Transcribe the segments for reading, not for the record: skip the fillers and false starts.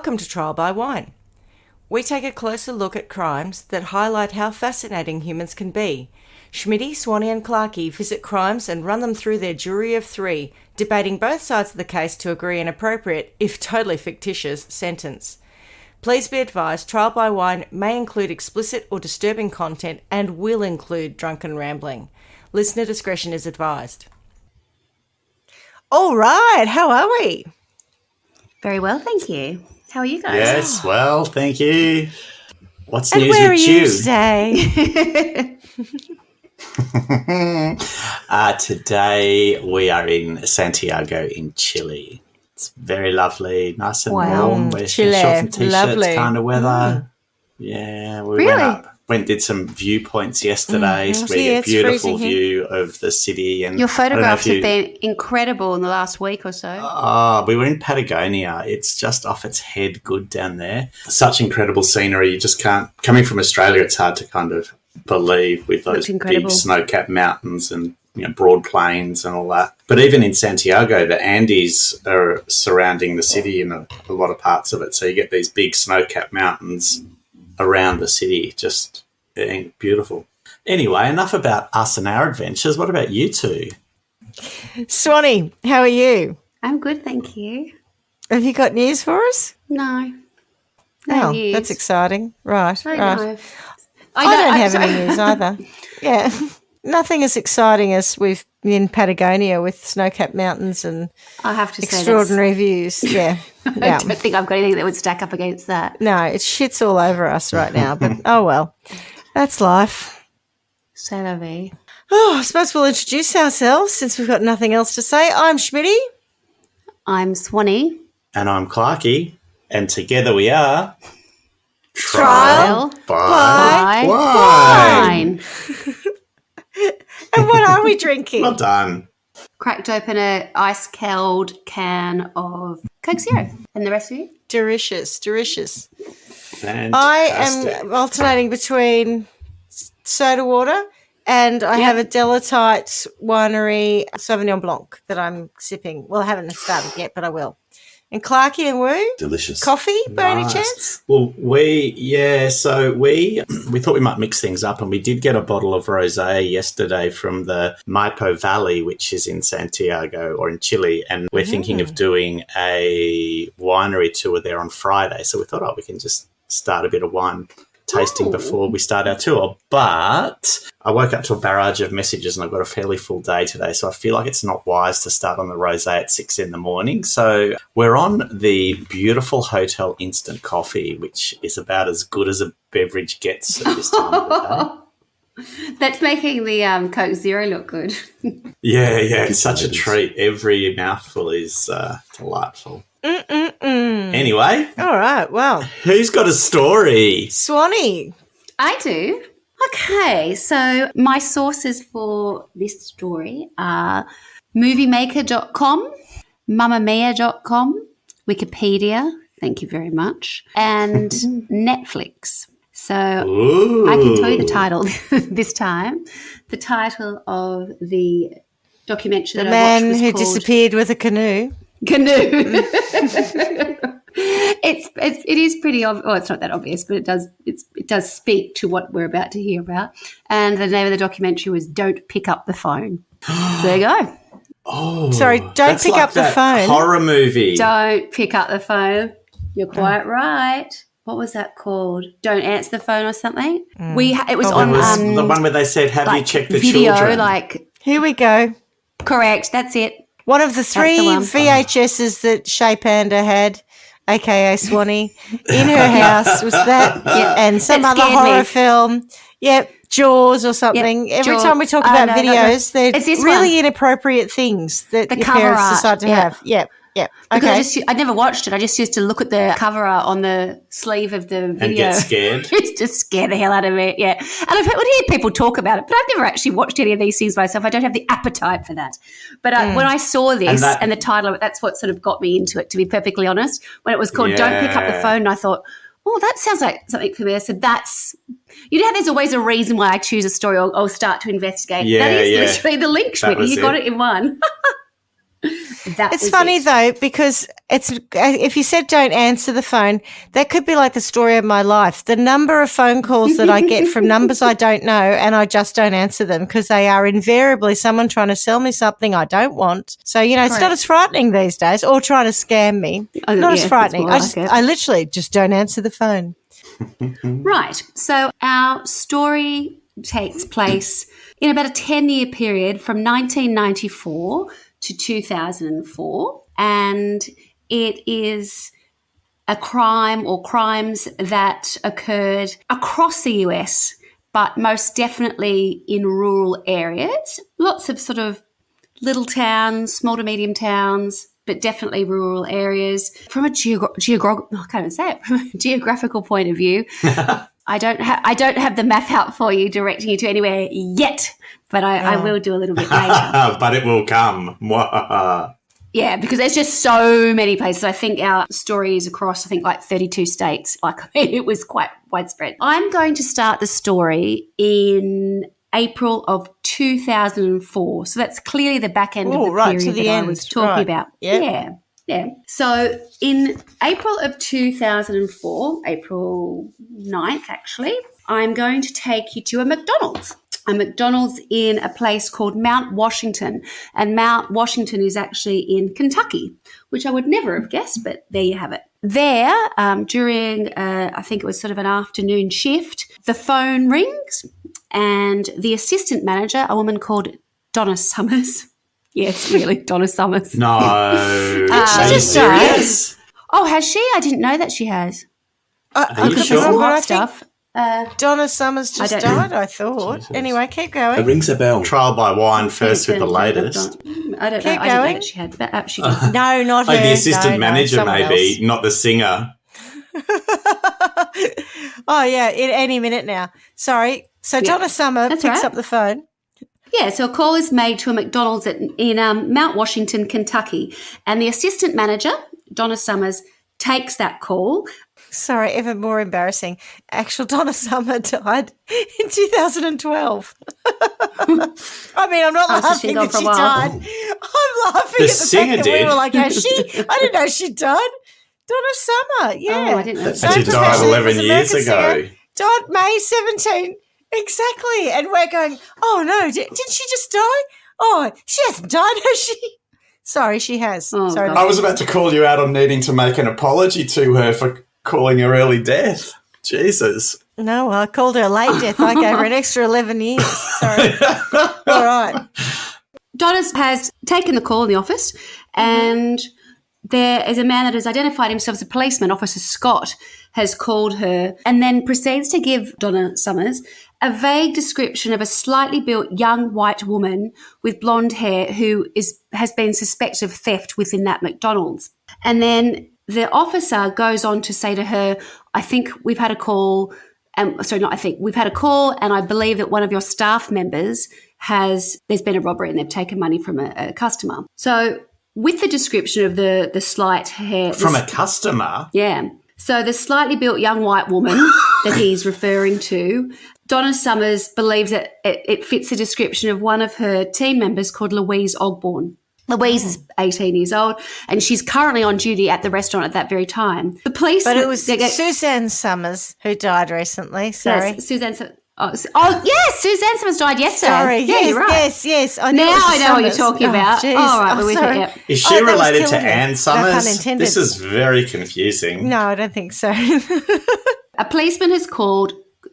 Welcome to Trial by Wine. We take a closer look at crimes that highlight how fascinating humans can be. Schmitty, Swanny and Clarkey visit crimes and run them through their jury of three, debating both sides of the case to agree an appropriate, if totally fictitious, sentence. Please be advised, Trial by Wine may include explicit or disturbing content and will include drunken rambling. Listener discretion is advised. All right, how are we? Very well, thank you. How are you guys? Yes, well, thank you. What's and news where with are you today? Today we are in Santiago in Chile. It's very lovely, nice and warm. We're Chile, short and t-shirts lovely. kind of weather. Yeah, we went and did some viewpoints yesterday. So we get a beautiful view of the city. And your photographs have been incredible in the last week or so. We were in Patagonia. It's just off its head good down there. Such incredible scenery. You just can't, coming from Australia, it's hard to kind of believe with those big snow-capped mountains and broad plains and all that. But even in Santiago, the Andes are surrounding the city in a lot of parts of it. So you get these big snow-capped mountains around the city, just beautiful. Anyway, enough about us and our adventures. What about you two? Swanny, how are you? I'm good, thank you. Have you got news for us? No news. That's exciting. Right, I right. know. I don't have any news either. Yeah, nothing as exciting as we've been in Patagonia with snow-capped mountains and I have to say extraordinary views. Yeah. I don't think I've got anything that would stack up against that. No, it shits all over us right now, but oh well, that's life. C'est la vie. Oh, I suppose we'll introduce ourselves since we've got nothing else to say. I'm Schmitty. I'm Swanny. And I'm Clarkey. And together we are... Trial by Wine. And what are we drinking? Well done. Cracked open an ice-cold can of Coke Zero. And the rest of you? Delicious. Fantastic. I am alternating between soda water and I have a Delatite Winery Sauvignon Blanc that I'm sipping. Well, I haven't started yet, but I will. And Clarkey and Woo? Delicious. Coffee, by any chance? Well, we thought we might mix things up, and we did get a bottle of rosé yesterday from the Maipo Valley, which is in Santiago or in Chile, and we're thinking of doing a winery tour there on Friday. So we thought, we can just start a bit of wine tasting before we start our tour. But I woke up to a barrage of messages and I've got a fairly full day today, so I feel like it's not wise to start on the rosé at 6 a.m. So we're on the beautiful Hotel Instant Coffee, which is about as good as a beverage gets at this time of the day. That's making the Coke Zero look good. Yeah, it's such a treat. Every mouthful is delightful. Anyway. All right, well. Who's got a story? Swanny. I do. Okay, so my sources for this story are moviemaker.com, mamamia.com, Wikipedia, thank you very much, and Netflix. So I can tell you the title this time. The title of the documentary that I watched was who called disappeared with a canoe. It is pretty obvious. Well, it's not that obvious, but it does speak to what we're about to hear about. And the name of the documentary was "Don't Pick Up the Phone." There you go. Oh, sorry, don't pick up the phone. Horror movie. Don't pick up the phone. You're quite right. What was that called? Don't answer the phone or something. It was on the one where they said, "Have you checked the video, children?" Here we go. Correct. That's it. One of the three VHSs that Shay Panda had, a.k.a. Swanny, in her house was that and some other horror film. Yep, Jaws or something. Yep, Every time we talk about videos, they're really one. Inappropriate things that the your cover parents art. decide to have. Yep. Because I'd never watched it. I just used to look at the cover art on the sleeve of the video. And get scared. It used to scare the hell out of me, yeah. And I've heard people talk about it, but I've never actually watched any of these things myself. I don't have the appetite for that. But when I saw this and the title of it, that's what sort of got me into it, to be perfectly honest. When it was called Don't Pick Up the Phone, I thought, that sounds like something for me. I said, you know how there's always a reason why I choose a story or start to investigate. Yeah, that is literally the link, Schmidt. You got it in one. It's funny though, because if you said don't answer the phone, that could be like the story of my life. The number of phone calls that I get from numbers I don't know, and I just don't answer them because they are invariably someone trying to sell me something I don't want. So, it's not as frightening these days, or trying to scam me. Not as frightening. I literally just don't answer the phone. Right. So our story takes place in about a 10-year period from 1994 to 2004, and it is a crime or crimes that occurred across the US, but most definitely in rural areas. Lots of sort of little towns, small to medium towns, but definitely rural areas. From a geographical point of view, I don't have the map out for you, directing you to anywhere yet, but I will do a little bit later. But it will come. Yeah, because there's just so many places. I think our story is across, like 32 states. It was quite widespread. I'm going to start the story in April of 2004. So that's clearly the back end of the period that I was talking about. Yep. Yeah. So in April of 2004, April 9th actually, I'm going to take you to a McDonald's in a place called Mount Washington. And Mount Washington is actually in Kentucky, which I would never have guessed, but there you have it. There, during, I think it was sort of an afternoon shift, the phone rings and the assistant manager, a woman called Donna Summers. Yes, really, Donna Summers. No. She just serious? Oh, has she? I didn't know that she has. Are you sure? I think Donna Summers just died, I thought. Jesus. Anyway, keep going. It rings a bell. Trial by wine first with the latest. I don't know. I didn't know that she had, but she did. No, not her. Like the assistant manager, maybe, else. not the singer. Oh, yeah, in any minute now. Sorry. So Donna Summer picks up the phone. Yeah, so a call is made to a McDonald's in Mount Washington, Kentucky, and the assistant manager, Donna Summers, takes that call. Sorry, even more embarrassing. Actual Donna Summer died in 2012. I mean, I'm not laughing that she died. I'm laughing at the fact that we were like, I didn't know she died. Donna Summer, yeah. Oh, I didn't know. She died 11 years ago. Died May 17. Exactly. And we're going, oh, no, didn't she just die? Oh, she hasn't died, has she? Sorry, she has. Oh, sorry. I was about to call you out on needing to make an apology to her for calling her early death. Jesus. No, I called her late death. I gave her an extra 11 years. Sorry. All right. Donna has taken the call in the office, and there is a man that has identified himself as a policeman, Officer Scott, has called her and then proceeds to give Donna Summers a vague description of a slightly built young white woman with blonde hair who has been suspected of theft within that McDonald's. And then the officer goes on to say to her, I think we've had a call. We've had a call, and I believe that one of your staff members there's been a robbery and they've taken money from a customer. So with the description of the slight hair. From a customer? Yeah. So the slightly built young white woman that he's referring to, Donna Summers believes that it fits the description of one of her team members called Louise Ogborn. Louise is 18 years old, and she's currently on duty at the restaurant at that very time. The police... But it was Suzanne Summers who died recently, sorry. Yes, Suzanne yes, Suzanne Summers died yesterday. Sorry, yeah, you're right. Yes. I know what you're talking about. Geez. All right, we're with it. Yep. Is she related to Anne Summers? No pun intended. This is very confusing. No, I don't think so. A policeman has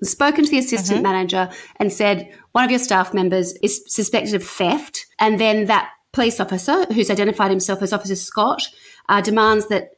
spoken to the assistant manager and said one of your staff members is suspected of theft, and then that police officer, who's identified himself as Officer Scott, demands that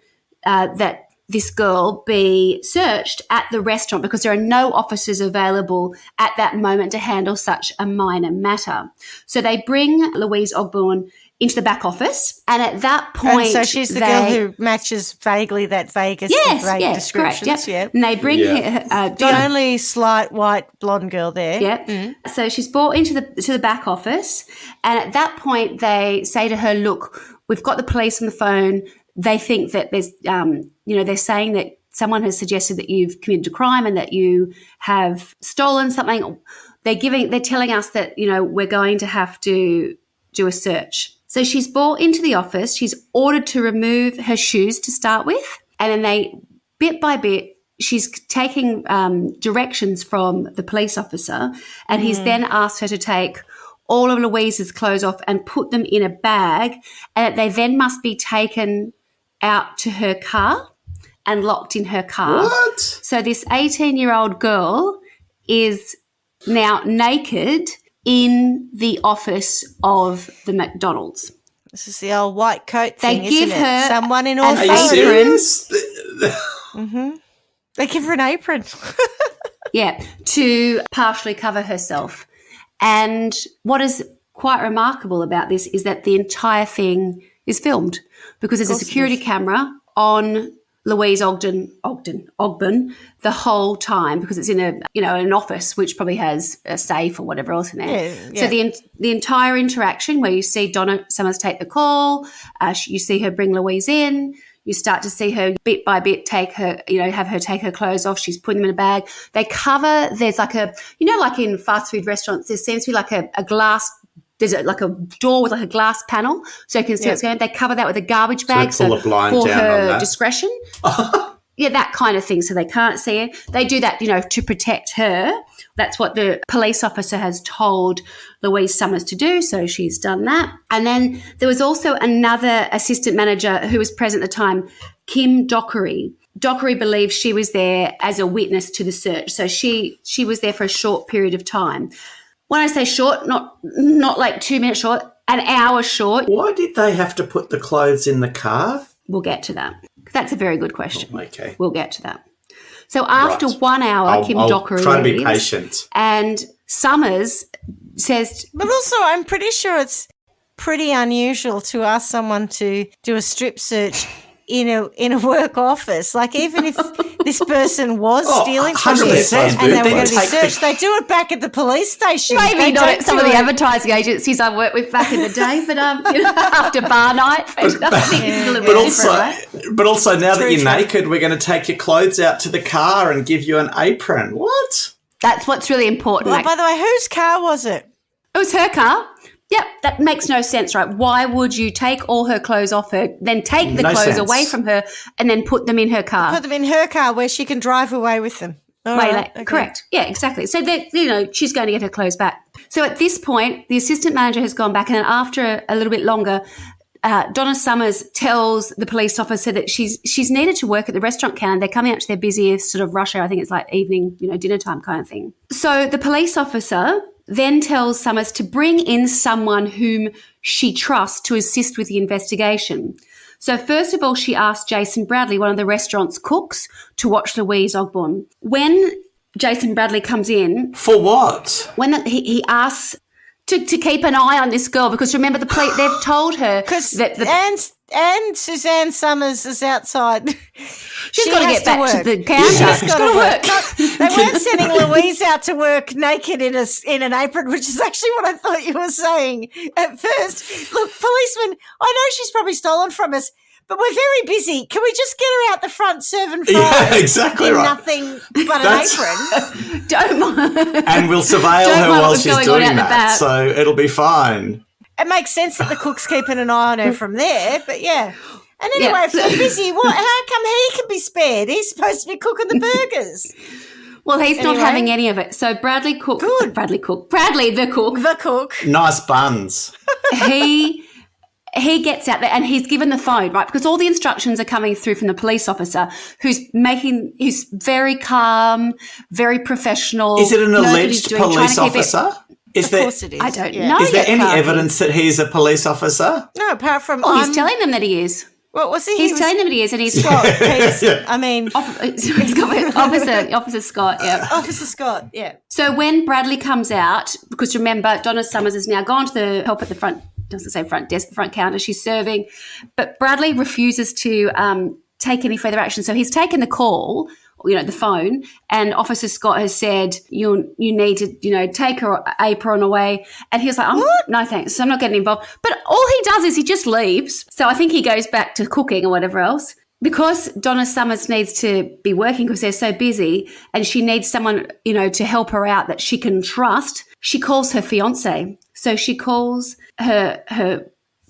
this girl be searched at the restaurant because there are no officers available at that moment to handle such a minor matter. So they bring Louise Ogborn into the back office, and at that point... And so she's the girl who matches vaguely that vaguest of vague descriptions. Correct, yep. And they bring her... the only slight white blonde girl there. Yeah. Mm. So she's brought into the back office, and at that point they say to her, look, we've got the police on the phone. They think that there's, they're saying that someone has suggested that you've committed a crime and that you have stolen something. They're telling us that, we're going to have to do a search. So she's brought into the office. She's ordered to remove her shoes to start with. And then they, bit by bit, she's taking directions from the police officer. And he's then asked her to take all of Louise's clothes off and put them in a bag. And they then must be taken out to her car and locked in her car. What? So this 18-year-old girl is now naked in the office of the McDonald's. This is the old white coat They thing, give isn't her it? Someone in an Are you authority. serious? They give her an apron. Yeah, to partially cover herself. And what is quite remarkable about this is that the entire thing is filmed because there's a security camera on Louise Ogborn the whole time because it's in an office which probably has a safe or whatever else in there. Yeah. So the entire interaction where you see Donna Summers take the call, you see her bring Louise in, you start to see her bit by bit take her, have her take her clothes off. She's putting them in a bag. They cover, there's like like in fast food restaurants, there seems to be like a glass. There's like a door with like a glass panel so you can see what's going on. They cover that with a garbage bag pull a blind for down on her that. discretion. Yeah, that kind of thing so they can't see it. They do that, to protect her. That's what the police officer has told Louise Summers to do, so she's done that. And then there was also another assistant manager who was present at the time, Kim Dockery. Dockery believes she was there as a witness to the search. So she was there for a short period of time. When I say short, not like 2 minutes short, an hour short. Why did they have to put the clothes in the car? We'll get to that. That's a very good question. Oh, okay. We'll get to that. So after Right. 1 hour, Kim Dockery try to be leaves, patient. and Summers says, But also, I'm pretty sure it's pretty unusual to ask someone to do a strip search in a work office. Like, even if this person was stealing from you 100%, and they dude. were going to be They take the- searced, they do it back at the police station. maybe They not don't at some do of the it- advertising agencies I worked with back in the day, but after bar night, I think it's a little bit different, right? But also, now that you're True. naked, we're going to take your clothes out to the car and give you an apron. What? That's what's really important. Well, by the way, whose car was it? It was her car. Yep, that makes no sense, right? Why would you take all her clothes off her, then take the No clothes sense. away from her and then put them in her car? Put them in her car where she can drive away with them. All Way right, late. okay. Correct. Yeah, exactly. So that she's going to get her clothes back. So at this point, the assistant manager has gone back, and then after a little bit longer, Donna Summers tells the police officer that she's needed to work at the restaurant counter. They're coming up to their busiest sort of rush hour. I think it's like evening, dinner time kind of thing. So the police officer then tells Summers to bring in someone whom she trusts to assist with the investigation. So first of all, she asked Jason Bradley, one of the restaurant's cooks, to watch Louise Ogborn. When Jason Bradley comes in, For what? when he asks to keep an eye on this girl, because remember they've told her Because that and Suzanne Summers is outside. she's got to has get back work. to the counter. She's She's got got to work. No, they weren't sending Louise out to work naked in an apron, which is actually what I thought you were saying at first. Look, policeman, I know she's probably stolen from us, but we're very busy. Can we just get her out the front serving fries? Yeah, exactly in right. nothing but That's- an apron. Don't mind. And we'll surveil Don't her mind while what's she's going on doing out the that, back. so it'll be fine. It makes sense that the cook's keeping an eye on her from there, but yeah. And anyway, Yeah. if they're busy, how come he can be spared? He's supposed to be cooking the burgers. Well, he's not Anyway. having any of it. So Bradley the cook, The cook. Nice buns. he gets out there and he's given the phone, right? Because all the instructions are coming through from the police officer who's very calm, very professional. Is it an knows what alleged he's doing, trying police to keep it- officer? Of course it is. I don't yeah. know. Is there yet, any Clarky. evidence that he's a police officer? No, apart from Oh, he's telling them that he is. What was he? He's telling them that he is, and he's Scott. I mean, he's got Officer Scott. Yeah. Officer Scott. Yeah. So when Bradley comes out, because remember, Donna Summers has now gone to the help at the front. Doesn't say front desk, the front counter. She's serving, but Bradley refuses to take any further action. So he's taken the call, the phone, and Officer Scott has said, you need to, take her apron away. And he was like, no thanks, so I'm not getting involved. But all he does is he just leaves. So I think he goes back to cooking or whatever else. Because Donna Summers needs to be working because they're so busy and she needs someone, to help her out that she can trust, she calls her fiancé. So she calls her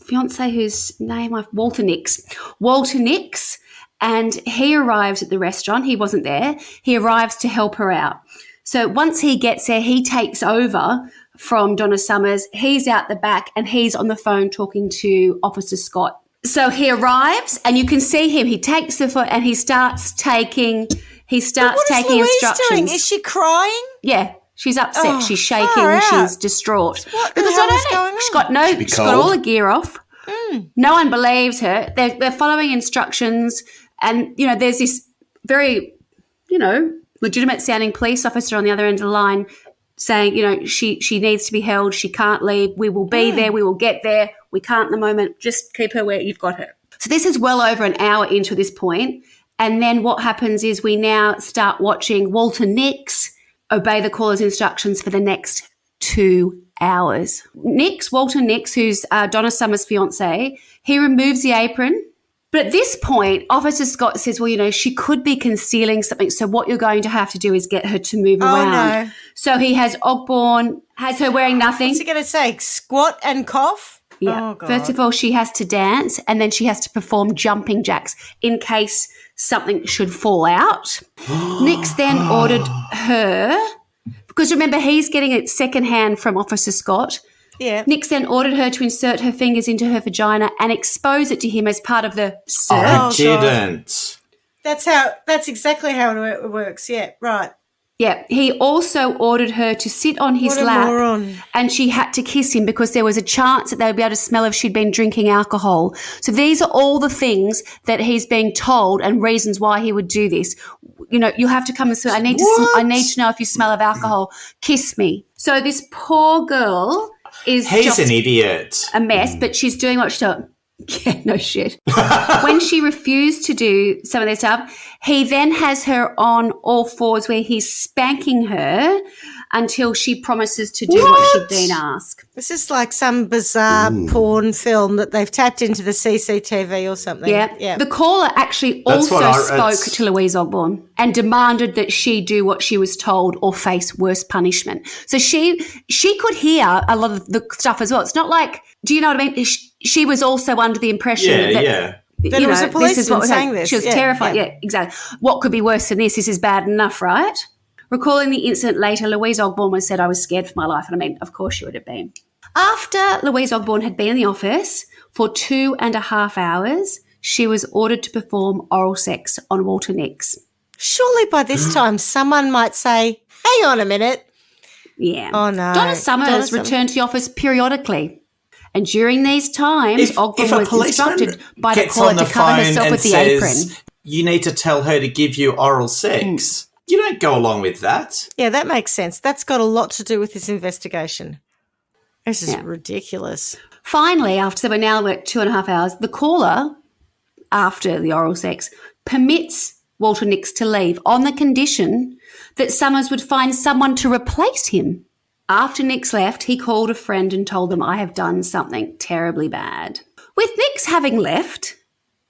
fiance whose name Walter Nix. Walter Nix, and he arrives at the restaurant. He wasn't there. He arrives to help her out. So once he gets there, he takes over from Donna Summers. He's out the back and he's on the phone talking to Officer Scott. So he arrives and you can see him. He takes the phone and he starts taking instructions. Doing? Is she crying? Yeah. She's upset. Oh, she's shaking. far She's out. distraught. What the hell is going on? She's got all the gear off. No one believes her. They're following instructions, and there's this very, legitimate sounding police officer on the other end of the line saying, she needs to be held. She can't leave. We will be there. We will get there. We can't at the moment. Just keep her where you've got her. So this is well over an hour into this point, and then what happens is we now start watching Walter Nix obey the caller's instructions for the next 2 hours. Walter Nix, who's Donna Summers' fiancé, he removes the apron. But at this point, Officer Scott says, well, she could be concealing something. So what you're going to have to do is get her to move around. No. So he has Ogborn, has her wearing nothing. What's he going to say? Squat and cough? Yeah. Oh, God. First of all, she has to dance, and then she has to perform jumping jacks in case something should fall out. Nix then ordered her, because remember, he's getting it secondhand from Officer Scott. Yeah. Nix then ordered her to insert her fingers into her vagina and expose it to him as part of the search. I didn't. That's exactly how it works. Yeah, right. Yeah, he also ordered her to sit on his lap, moron. and she had to kiss him because there was a chance that they would be able to smell if she'd been drinking alcohol. So these are all the things that he's being told and reasons why he would do this. You have to come and say, I need to know if you smell of alcohol. Kiss me. So this poor girl is He's an idiot. A mess, but she's doing what she told. Yeah, no shit. When she refused to do some of their stuff, he then has her on all fours where he's spanking her until she promises to do what she'd been asked. This is like some bizarre porn film that they've tapped into the CCTV or something. Yeah. The caller actually also spoke to Louise Ogborn and demanded that she do what she was told or face worse punishment. So she could hear a lot of the stuff as well. It's not like, do you know what I mean? She was also under the impression that it was a policeman saying this. She was terrified. Yeah, exactly. What could be worse than this? This is bad enough, right? Recalling the incident later, Louise Ogborn said, I was scared for my life. And I mean, of course she would have been. After Louise Ogborn had been in the office for 2.5 hours, she was ordered to perform oral sex on Walter Nix. Surely by this time someone might say, hang on a minute. Yeah. Oh, no. Donna Summers returned to the office periodically. And during these times, Ogborn was instructed by the caller to cover herself with the apron. You need to tell her to give you oral sex. You don't go along with that. Yeah, that makes sense. That's got a lot to do with this investigation. This is ridiculous. Finally, after we're now at 2.5 hours, the caller, after the oral sex, permits Walter Nix to leave on the condition that Summers would find someone to replace him. After Nix left, he called a friend and told them, I have done something terribly bad. With Nix having left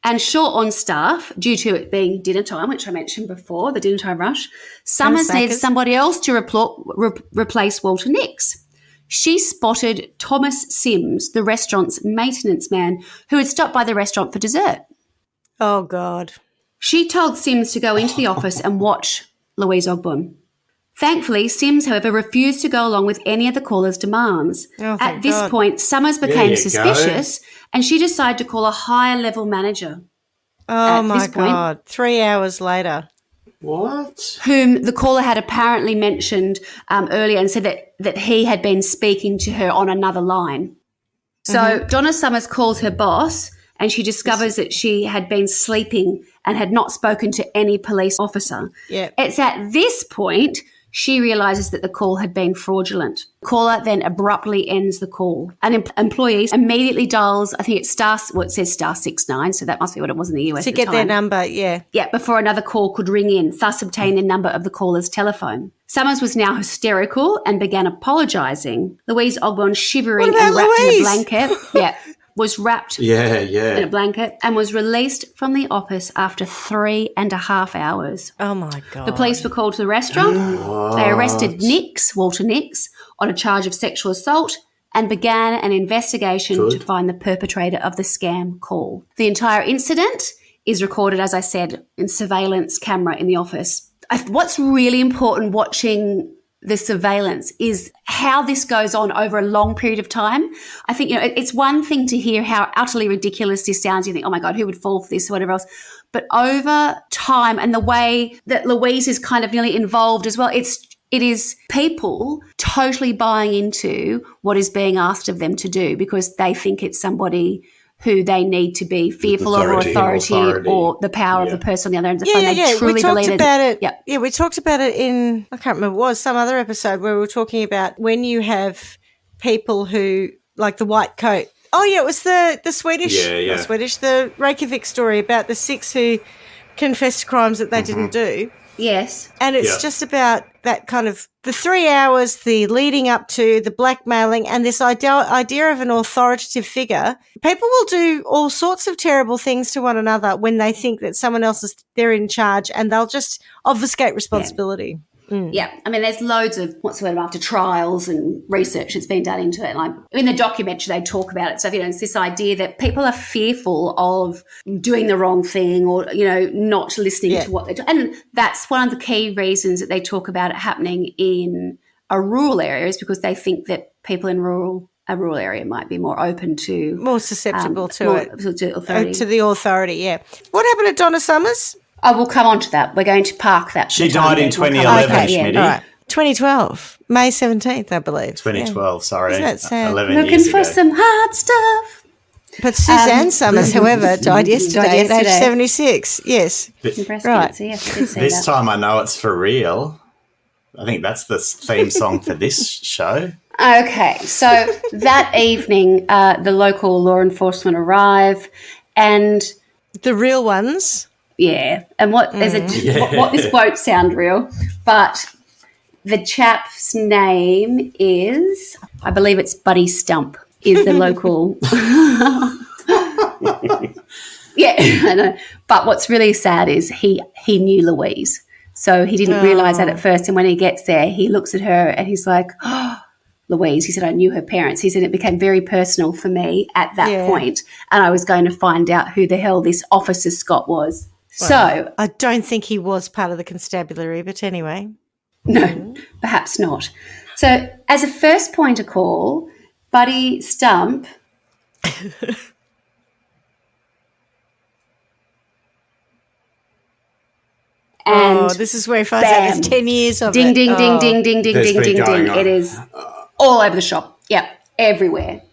and short on staff due to it being dinner time, which I mentioned before, the dinner time rush, Summers needed somebody else to replace Walter Nix. She spotted Thomas Sims, the restaurant's maintenance man, who had stopped by the restaurant for dessert. Oh, God. She told Sims to go into the office and watch Louise Ogborn. Thankfully, Sims, however, refused to go along with any of the caller's demands. At this point, Summers became suspicious and she decided to call a higher-level manager. Oh, my God. 3 hours later. What? Whom the caller had apparently mentioned earlier and said that he had been speaking to her on another line. So Donna Summers calls her boss and she discovers that she had been sleeping and had not spoken to any police officer. Yeah. It's at this point she realises that the call had been fraudulent. The caller then abruptly ends the call. An employee immediately dials, I think it's it says *69, so that must be what it was in the US to at the get time. their number, yeah. Yeah, before another call could ring in, thus obtain the number of the caller's telephone. Summers was now hysterical and began apologising. Louise Ogborn, shivering and wrapped in a blanket. Yeah. Was wrapped in a blanket and was released from the office after 3.5 hours. Oh, my God. The police were called to the restaurant. They arrested Walter Nix, on a charge of sexual assault and began an investigation to find the perpetrator of the scam call. The entire incident is recorded, as I said, in surveillance camera in the office. What's really important watching the surveillance is how this goes on over a long period of time. I think, it's one thing to hear how utterly ridiculous this sounds. You think, oh my God, who would fall for this or whatever else? But over time and the way that Louise is kind of nearly involved as well, it is people totally buying into what is being asked of them to do because they think it's somebody who they need to be fearful of, or authority or the power of the person on the other end of the phone. They truly believe it. About it. Yeah, we talked about it in, I can't remember, it was some other episode where we were talking about when you have people who, like the white coat. Oh, yeah, it was the Swedish, not Swedish, the Reykjavik story about the 6 who confessed crimes that they didn't do. Yes. And it's just about that kind of the 3 hours, the leading up to the blackmailing and this idea of an authoritative figure. People will do all sorts of terrible things to one another when they think that someone else they're in charge, and they'll just obfuscate responsibility. Yeah, I mean, there's loads of after trials and research that's been done into it. And in the documentary, they talk about it. So, it's this idea that people are fearful of doing the wrong thing or, not listening to what they do. And that's one of the key reasons that they talk about it happening in a rural area is because they think that people in a rural area might be more open to... More susceptible to authority. To the authority, yeah. What happened to Donna Summers? Oh, we'll come on to that. We're going to park that. She died in 2011, Schmitty. All right. 2012, May 17th, I believe. 2012, sorry. Isn't that sad? 11 Looking years for ago. some hot stuff. But Suzanne Summers, however, died yesterday at age 76. Yes. Right. So yes, I did say this time I know it's for real. I think that's the theme song for this show. Okay, so that evening, the local law enforcement arrive and... The real ones? Yeah, and what this won't sound real, but the chap's name is, I believe it's Buddy Stump, is the local. Yeah, I know. But what's really sad is he knew Louise, so he didn't realise that at first. And when he gets there, he looks at her and he's like, "Oh, Louise." He said, "I knew her parents." He said, "It became very personal for me at that point, and I was going to find out who the hell this Officer Scott was." Well, so I don't think he was part of the constabulary, but anyway. No, perhaps not. So as a first point of call, Buddy Stump and this is where he finds out there's 10 years of ding, it. ding, ding, ding, ding, ding, ding, ding, ding. It is all over the shop. Yeah, everywhere.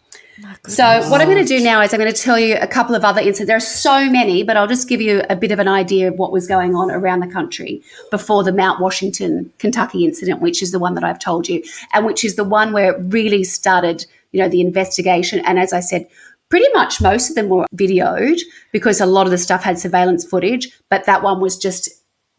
So what I'm going to do now is I'm going to tell you a couple of other incidents. There are so many, but I'll just give you a bit of an idea of what was going on around the country before the Mount Washington, Kentucky incident, which is the one that I've told you, and which is the one where it really started, the investigation. And as I said, pretty much most of them were videoed because a lot of the stuff had surveillance footage, but that one was just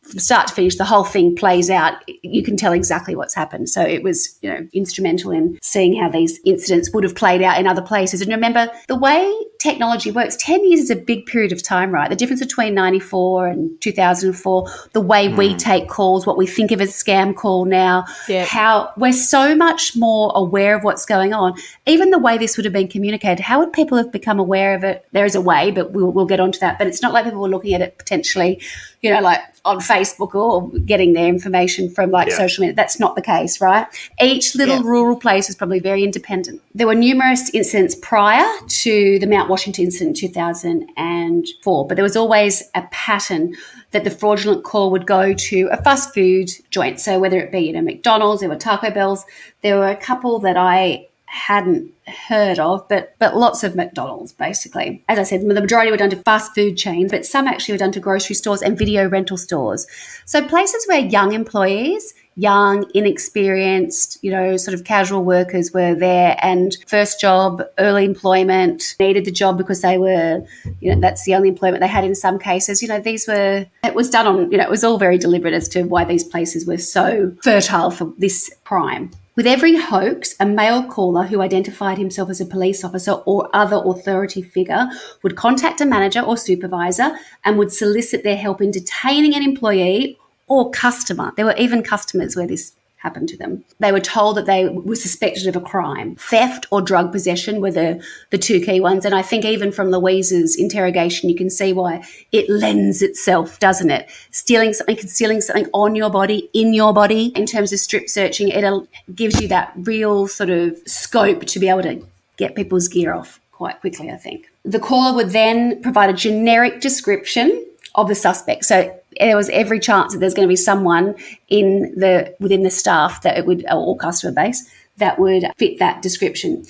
from start to finish, the whole thing plays out. You can tell exactly what's happened. So it was, instrumental in seeing how these incidents would have played out in other places. And remember, the way technology works, 10 years is a big period of time, right? The difference between 94 and 2004, the way we take calls, what we think of as scam call now, how we're so much more aware of what's going on. Even the way this would have been communicated, how would people have become aware of it? There is a way, but we'll get onto that. But it's not like people were looking at it potentially, like on Facebook or getting their information from social media. That's not the case, right? Each little rural place is probably very independent. There were numerous incidents prior to the Mount Washington incident in 2004, but there was always a pattern that the fraudulent call would go to a fast food joint. So whether it be, McDonald's, there were Taco Bells, there were a couple that I hadn't heard of, but lots of McDonald's, basically. As I said, the majority were done to fast food chains, but some actually were done to grocery stores and video rental stores. So places where young employees, young, inexperienced, sort of casual workers were there, and first job, early employment, needed the job because they were, that's the only employment they had in some cases. It was done on, it was all very deliberate as to why these places were so fertile for this crime. With every hoax, a male caller who identified himself as a police officer or other authority figure would contact a manager or supervisor and would solicit their help in detaining an employee or customer. There were even customers where this happened to them. They were told that they were suspected of a crime. Theft or drug possession were the two key ones. And I think even from Louise's interrogation, you can see why it lends itself, doesn't it? Stealing something on your body, in your body. In terms of strip searching, it gives you that real sort of scope to be able to get people's gear off quite quickly, I think. The caller would then provide a generic description of the suspect. So there was every chance that there's going to be someone within the staff that it would, or customer base, that would fit that description.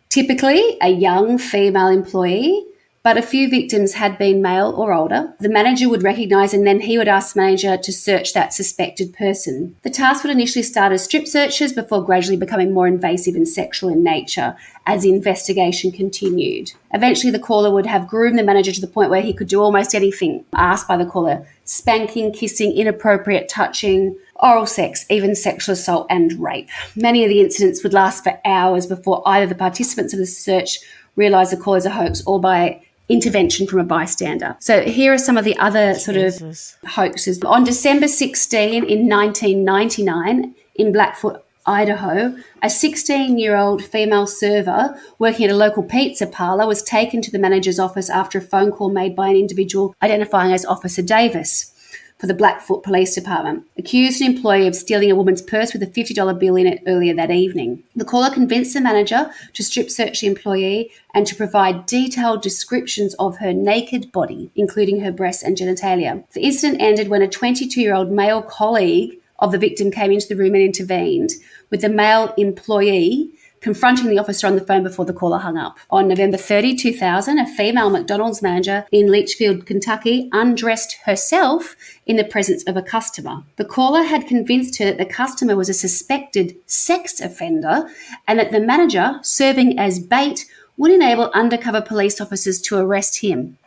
Typically a young female employee, but a few victims had been male or older. The manager would recognise, and then he would ask the manager to search that suspected person. The task would initially start as strip searches before gradually becoming more invasive and sexual in nature as the investigation continued. Eventually, the caller would have groomed the manager to the point where he could do almost anything asked by the caller: spanking, kissing, inappropriate touching, oral sex, even sexual assault and rape. Many of the incidents would last for hours before either the participants of the search realised the call is a hoax or by intervention from a bystander. So here are some of the other sort of hoaxes. On December 16 in 1999 in Blackfoot, Idaho, a 16-year-old female server working at a local pizza parlour was taken to the manager's office after a phone call made by an individual identifying as Officer Davis for the Blackfoot Police Department, accused an employee of stealing a woman's purse with a $50 bill in it earlier that evening. The caller convinced the manager to strip search the employee and to provide detailed descriptions of her naked body, including her breasts and genitalia. The incident ended when a 22-year-old male colleague of the victim came into the room and intervened, with the male employee confronting the officer on the phone before the caller hung up. On November 30, 2000, a female McDonald's manager in Litchfield, Kentucky, undressed herself in the presence of a customer. The caller had convinced her that the customer was a suspected sex offender and that the manager, serving as bait, would enable undercover police officers to arrest him.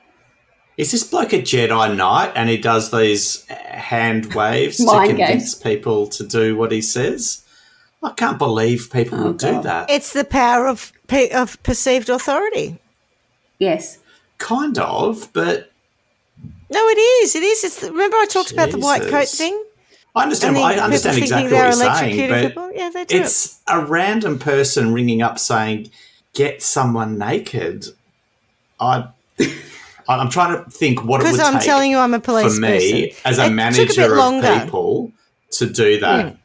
Is this bloke a Jedi Knight and he does these hand waves to Mind convince games. people to do what he says? I can't believe people would do that. It's the power of perceived authority. Yes. Kind of, but... No, it is. It is. Remember I talked about the white coat thing? I understand exactly what you're saying, but people? Yeah, they do. it's a random person ringing up saying, get someone naked. I'm trying to think what it would take. Because I'm telling you I'm a police for me, person. as a manager of people, to do that.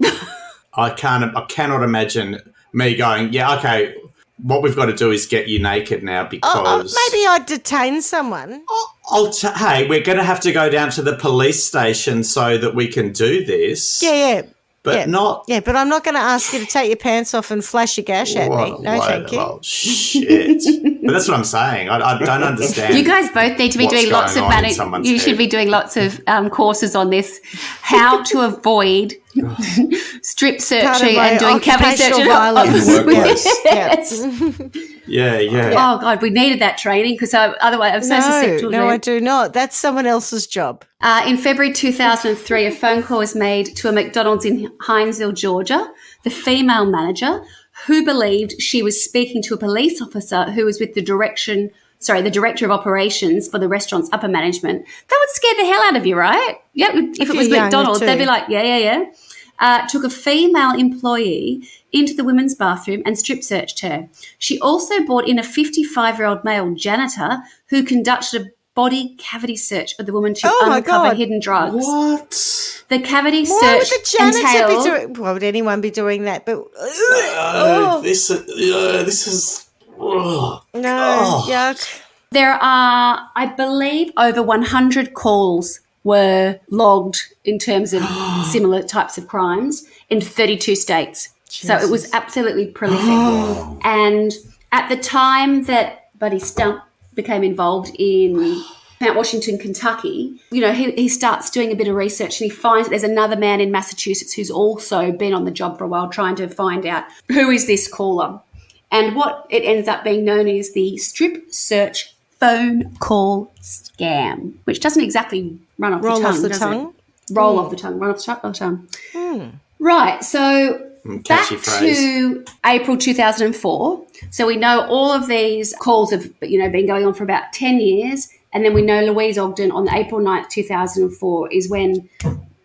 I cannot imagine me going, yeah, okay, what we've got to do is get you naked now because... maybe I'd detain someone. Hey, we're going to have to go down to the police station so that we can do this. Yeah. But not... Yeah, but I'm not going to ask you to take your pants off and flash your gash at me. No, thank you. Oh, shit. But that's what I'm saying. I don't understand. You guys both need to be doing lots of management. You should be doing lots of courses on this. How to avoid strip searching and doing cavity searching. Yeah. Oh, God, we needed that training because otherwise I'm so susceptible. No, I do not. That's someone else's job. In February 2003, a phone call was made to a McDonald's in Hinesville, Georgia. The female manager, who believed she was speaking to a police officer who was with the director of operations for the restaurant's upper management. That would scare the hell out of you, right? Yeah, if it was McDonald's, they'd be like, yeah. Took a female employee into the women's bathroom and strip searched her. She also brought in a 55-year-old male janitor who conducted a body cavity search of the woman to uncover hidden drugs. What? The cavity search Why would the janitor entailed... be doing... Why would anyone be doing that? But this is... Oh, no, yuck. There are, I believe, over 100 calls were logged in terms of similar types of crimes in 32 states. Jesus. So it was absolutely prolific. And at the time that Buddy Stump became involved in Mount Washington, Kentucky, he starts doing a bit of research and he finds that there's another man in Massachusetts who's also been on the job for a while trying to find out who is this caller. And what it ends up being known is the strip search phone call scam, which doesn't exactly run off the tongue. Roll off the tongue. Right, so back to April 2004. So we know all of these calls have been going on for about 10 years, and then we know Louise Ogborn on April 9th, 2004 is when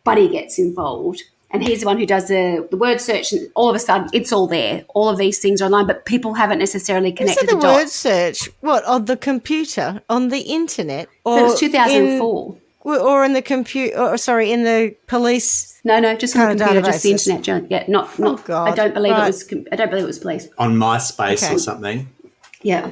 Buddy gets involved. And he's the one who does the word search, and all of a sudden it's all there. All of these things are online, but people haven't necessarily connected the word dots. search? What, on the computer, on the internet? Or That was 2004. Or in the computer, or sorry, in the police. No, just on the computer, just the databases. internet. Yeah, not. Oh, God. I don't believe Right. I don't believe it was police. On MySpace Okay. or something. Yeah.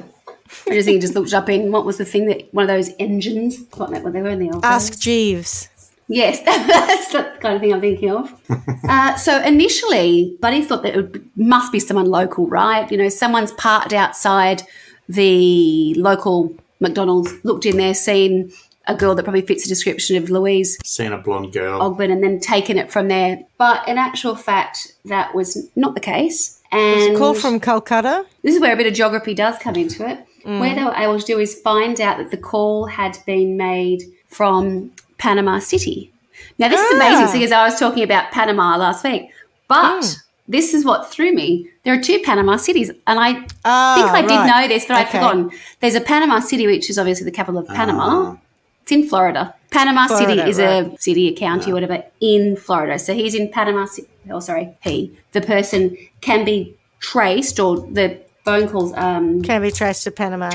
I just think he just looked up in, what was the thing that, one of those engines, what they were in the old Ask days. Jeeves. Yes, that's the kind of thing I'm thinking of. So initially, Buddy thought that must be someone local, right? You know, someone's parked outside the local McDonald's, looked in there, seen a girl that probably fits the description of Louise Seen a blonde girl. Ogborn, and then taken it from there. But in actual fact, that was not the case. And Was it call from Calcutta? this is where a bit of geography does come into it. Where they were able to do is find out that the call had been made from Panama City. Now, this is amazing because I was talking about Panama last week, but this is what threw me. There are two Panama cities, and I think I did know this, but I'd forgotten. There's a Panama City, which is obviously the capital of Panama. It's in Florida. Panama City is a city, a county, whatever, in Florida. So he's in Panama City. Oh, sorry, the person can be traced, or the phone calls Can be traced to Panama.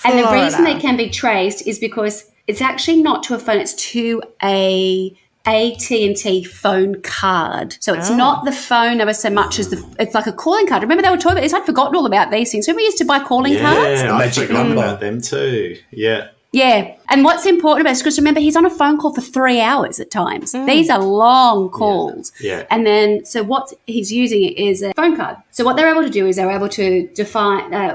and the reason they can be traced is because it's actually not to a phone, it's to a AT&T phone card. So it's not the phone ever so much as it's like a calling card. Remember they were talking about this? I'd forgotten all about these things. Remember we used to buy calling cards? Yeah, I forgot about them too. Yeah. Yeah. And what's important about it is because remember he's on a phone call for 3 hours at times. These are long calls. Yeah. And then so what he's using is a phone card. So what they're able to do is they're able to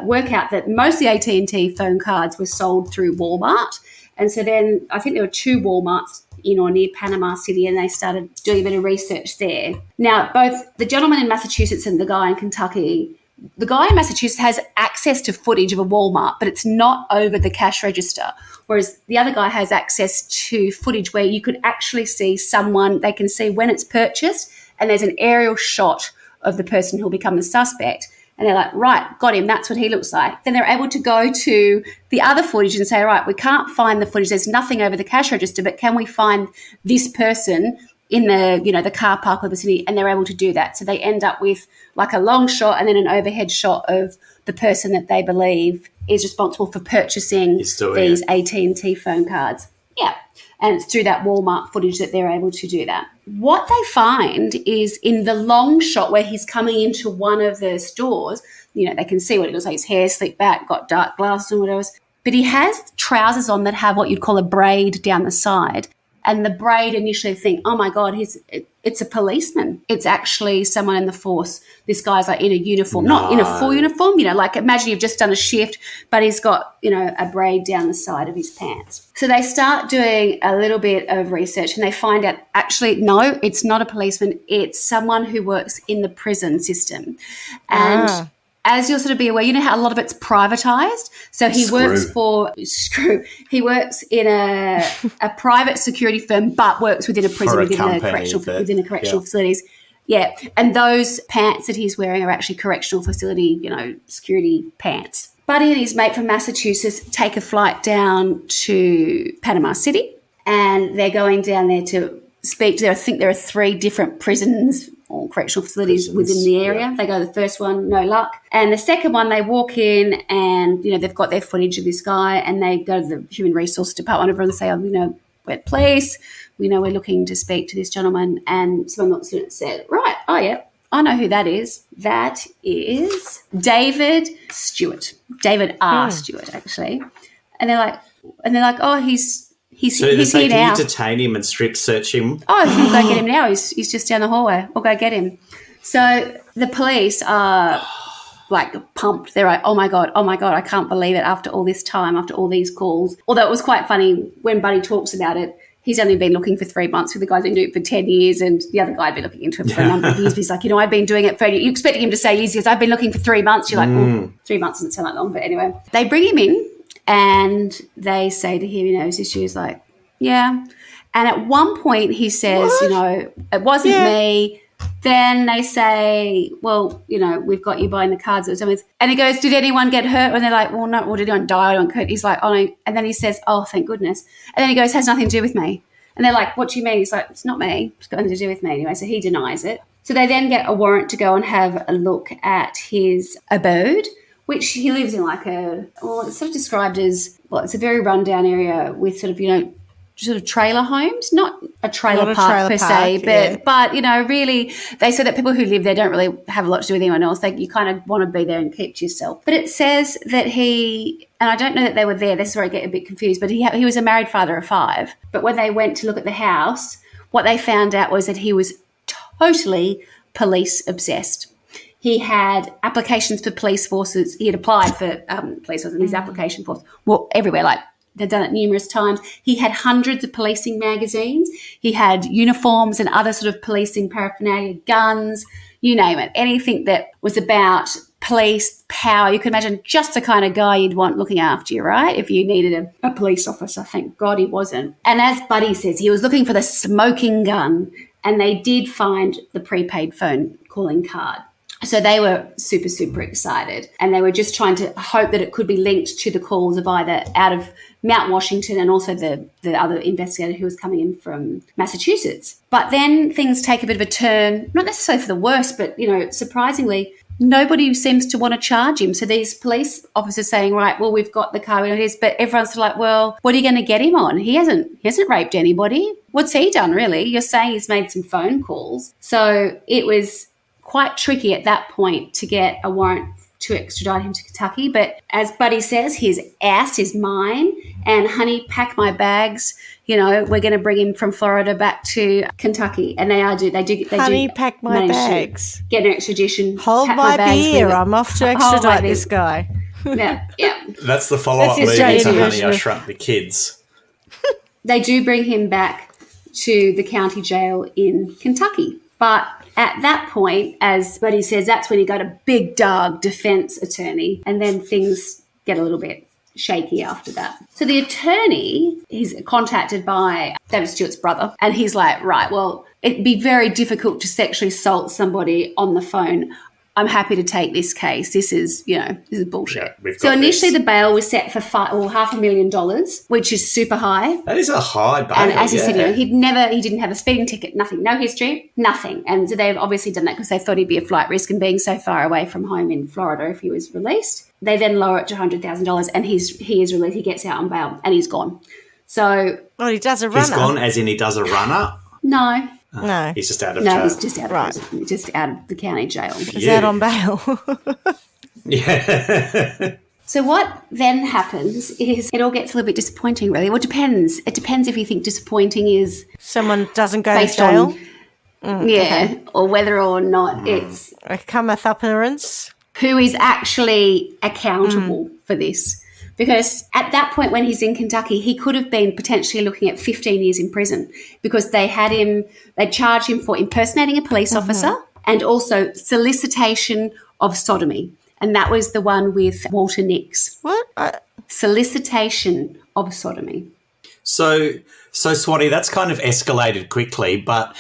work out that most of the AT&T phone cards were sold through Walmart. And so then I think there were 2 Walmarts in or near Panama City, and they started doing a bit of research there. Now, both the gentleman in Massachusetts and the guy in Kentucky, the guy in Massachusetts has access to footage of a Walmart, but it's not over the cash register, whereas the other guy has access to footage where you could actually see someone, they can see when it's purchased, and there's an aerial shot of the person who'll become the suspect. And they're like, right, got him. That's what he looks like. Then they're able to go to the other footage and say, right, we can't find the footage. There's nothing over the cash register, but can we find this person in the car park or the city? And they're able to do that. So they end up with like a long shot and then an overhead shot of the person that they believe is responsible for purchasing these AT&T phone cards. Yeah. And it's through that Walmart footage that they're able to do that. What they find is in the long shot where he's coming into one of the stores, they can see what it looks like. His hair slicked back, got dark glasses and whatever. But he has trousers on that have what you'd call a braid down the side. And the braid initially think, oh, my God, it's a policeman. It's actually someone in the force. This guy's like in a uniform, not in a full uniform, like imagine you've just done a shift, but he's got, a braid down the side of his pants. So they start doing a little bit of research and they find out actually, no, it's not a policeman. It's someone who works in the prison system. And as you'll sort of be aware, you know how a lot of it's privatized. So he works He works in a private security firm, but works within a prison, within the correctional facilities. Yeah, and those pants that he's wearing are actually correctional facility, security pants. Buddy and his mate from Massachusetts take a flight down to Panama City, and they're going down there to speak to. I think there are 3 different prisons or correctional facilities within the area. Yeah. They go to the first one, no luck. And the second one, they walk in and, they've got their footage of this guy and they go to the Human Resource Department and say, we're at police, we're looking to speak to this gentleman. And someone looks at it and said, right, oh, yeah, I know who that is. That is David Stewart. David R. Stewart, actually. And they're like, oh, he's so he's here now. Can you detain him and strip search him? Oh, we'll go get him now. He's just down the hallway. We'll go get him. So the police are like pumped. They're like, oh my God, I can't believe it after all this time, after all these calls. Although it was quite funny when Buddy talks about it. He's only been looking for 3 months. The guy's been doing it for 10 years and the other guy had been looking into it for a number of years. He's like, I've been doing it for, you expecting him to say years, I've been looking for 3 months. You're like, well, 3 months doesn't sound that long, but anyway. They bring him in and they say to him, his issues like, yeah. And at one point he says, it wasn't me. Then they say, well, we've got you buying the cards. And he goes, did anyone get hurt? And they're like, well, no, did anyone die? He's like, oh, no. And then he says, oh, thank goodness. And then he goes, has nothing to do with me. And they're like, what do you mean? He's like, it's not me. It's got nothing to do with me anyway. So he denies it. So they then get a warrant to go and have a look at his abode, which he lives in it's sort of described as, it's a very rundown area with sort of trailer homes, not a trailer park per se, but really they say that people who live there don't really have a lot to do with anyone else. You kind of want to be there and keep to yourself. But it says that and I don't know that they were there, this is where I get a bit confused, but he was a married father of 5. But when they went to look at the house, what they found out was that he was totally police obsessed. He had applications for police forces. He had applied for police forces in his application force. Well, everywhere, they've done it numerous times. He had hundreds of policing magazines. He had uniforms and other sort of policing paraphernalia, guns, you name it, anything that was about police power. You can imagine just the kind of guy you'd want looking after you, right? If you needed a police officer. Thank God he wasn't. And as Buddy says, he was looking for the smoking gun, and they did find the prepaid phone calling card. So they were super, super excited, and they were just trying to hope that it could be linked to the calls of either out of Mount Washington and also the other investigator who was coming in from Massachusetts. But then things take a bit of a turn, not necessarily for the worse, but, surprisingly, nobody seems to want to charge him. So these police officers saying, right, well, we've got the car, but everyone's sort of like, well, what are you going to get him on? He hasn't raped anybody. What's he done, really? You're saying he's made some phone calls. So it was quite tricky at that point to get a warrant to extradite him to Kentucky. But as Buddy says, his ass is mine, and honey, pack my bags. We're going to bring him from Florida back to Kentucky. And Honey, pack my bags. Get an extradition. Hold my beer. I'm off to extradite this guy. Yeah. That's the follow-up movie to Honey, I Shrunk the Kids. They do bring him back to the county jail in Kentucky. But at that point, as Buddy says, that's when you got a big dog defense attorney, and then things get a little bit shaky after that. So the attorney is contacted by David Stewart's brother, and he's like, right, well, it'd be very difficult to sexually assault somebody on the phone. I'm happy to take this case. This is bullshit. Yeah, so initially the bail was set for $500,000, which is super high. That is a high bail. And as he said, he didn't have a speeding ticket, nothing, no history, nothing. And so they've obviously done that because they thought he'd be a flight risk, and being so far away from home in Florida if he was released. They then lower it to $100,000, and he is released. He gets out on bail, and he's gone. So, he does a runner. He's gone, as in he does a runner. No. No. He's just out of jail. No, he's just out of prison. Just out of the county jail. He's out on bail. Yeah. So what then happens is it all gets a little bit disappointing, really. Well, it depends. It depends if you think disappointing is someone doesn't go to jail. Okay. Or whether or not it's a cometh appearance. Who is actually accountable for this. Because at that point when he's in Kentucky, he could have been potentially looking at 15 years in prison because they charged him for impersonating a police officer and also solicitation of sodomy. And that was the one with Walter Nix. What? Solicitation of sodomy. So Swanny, that's kind of escalated quickly, but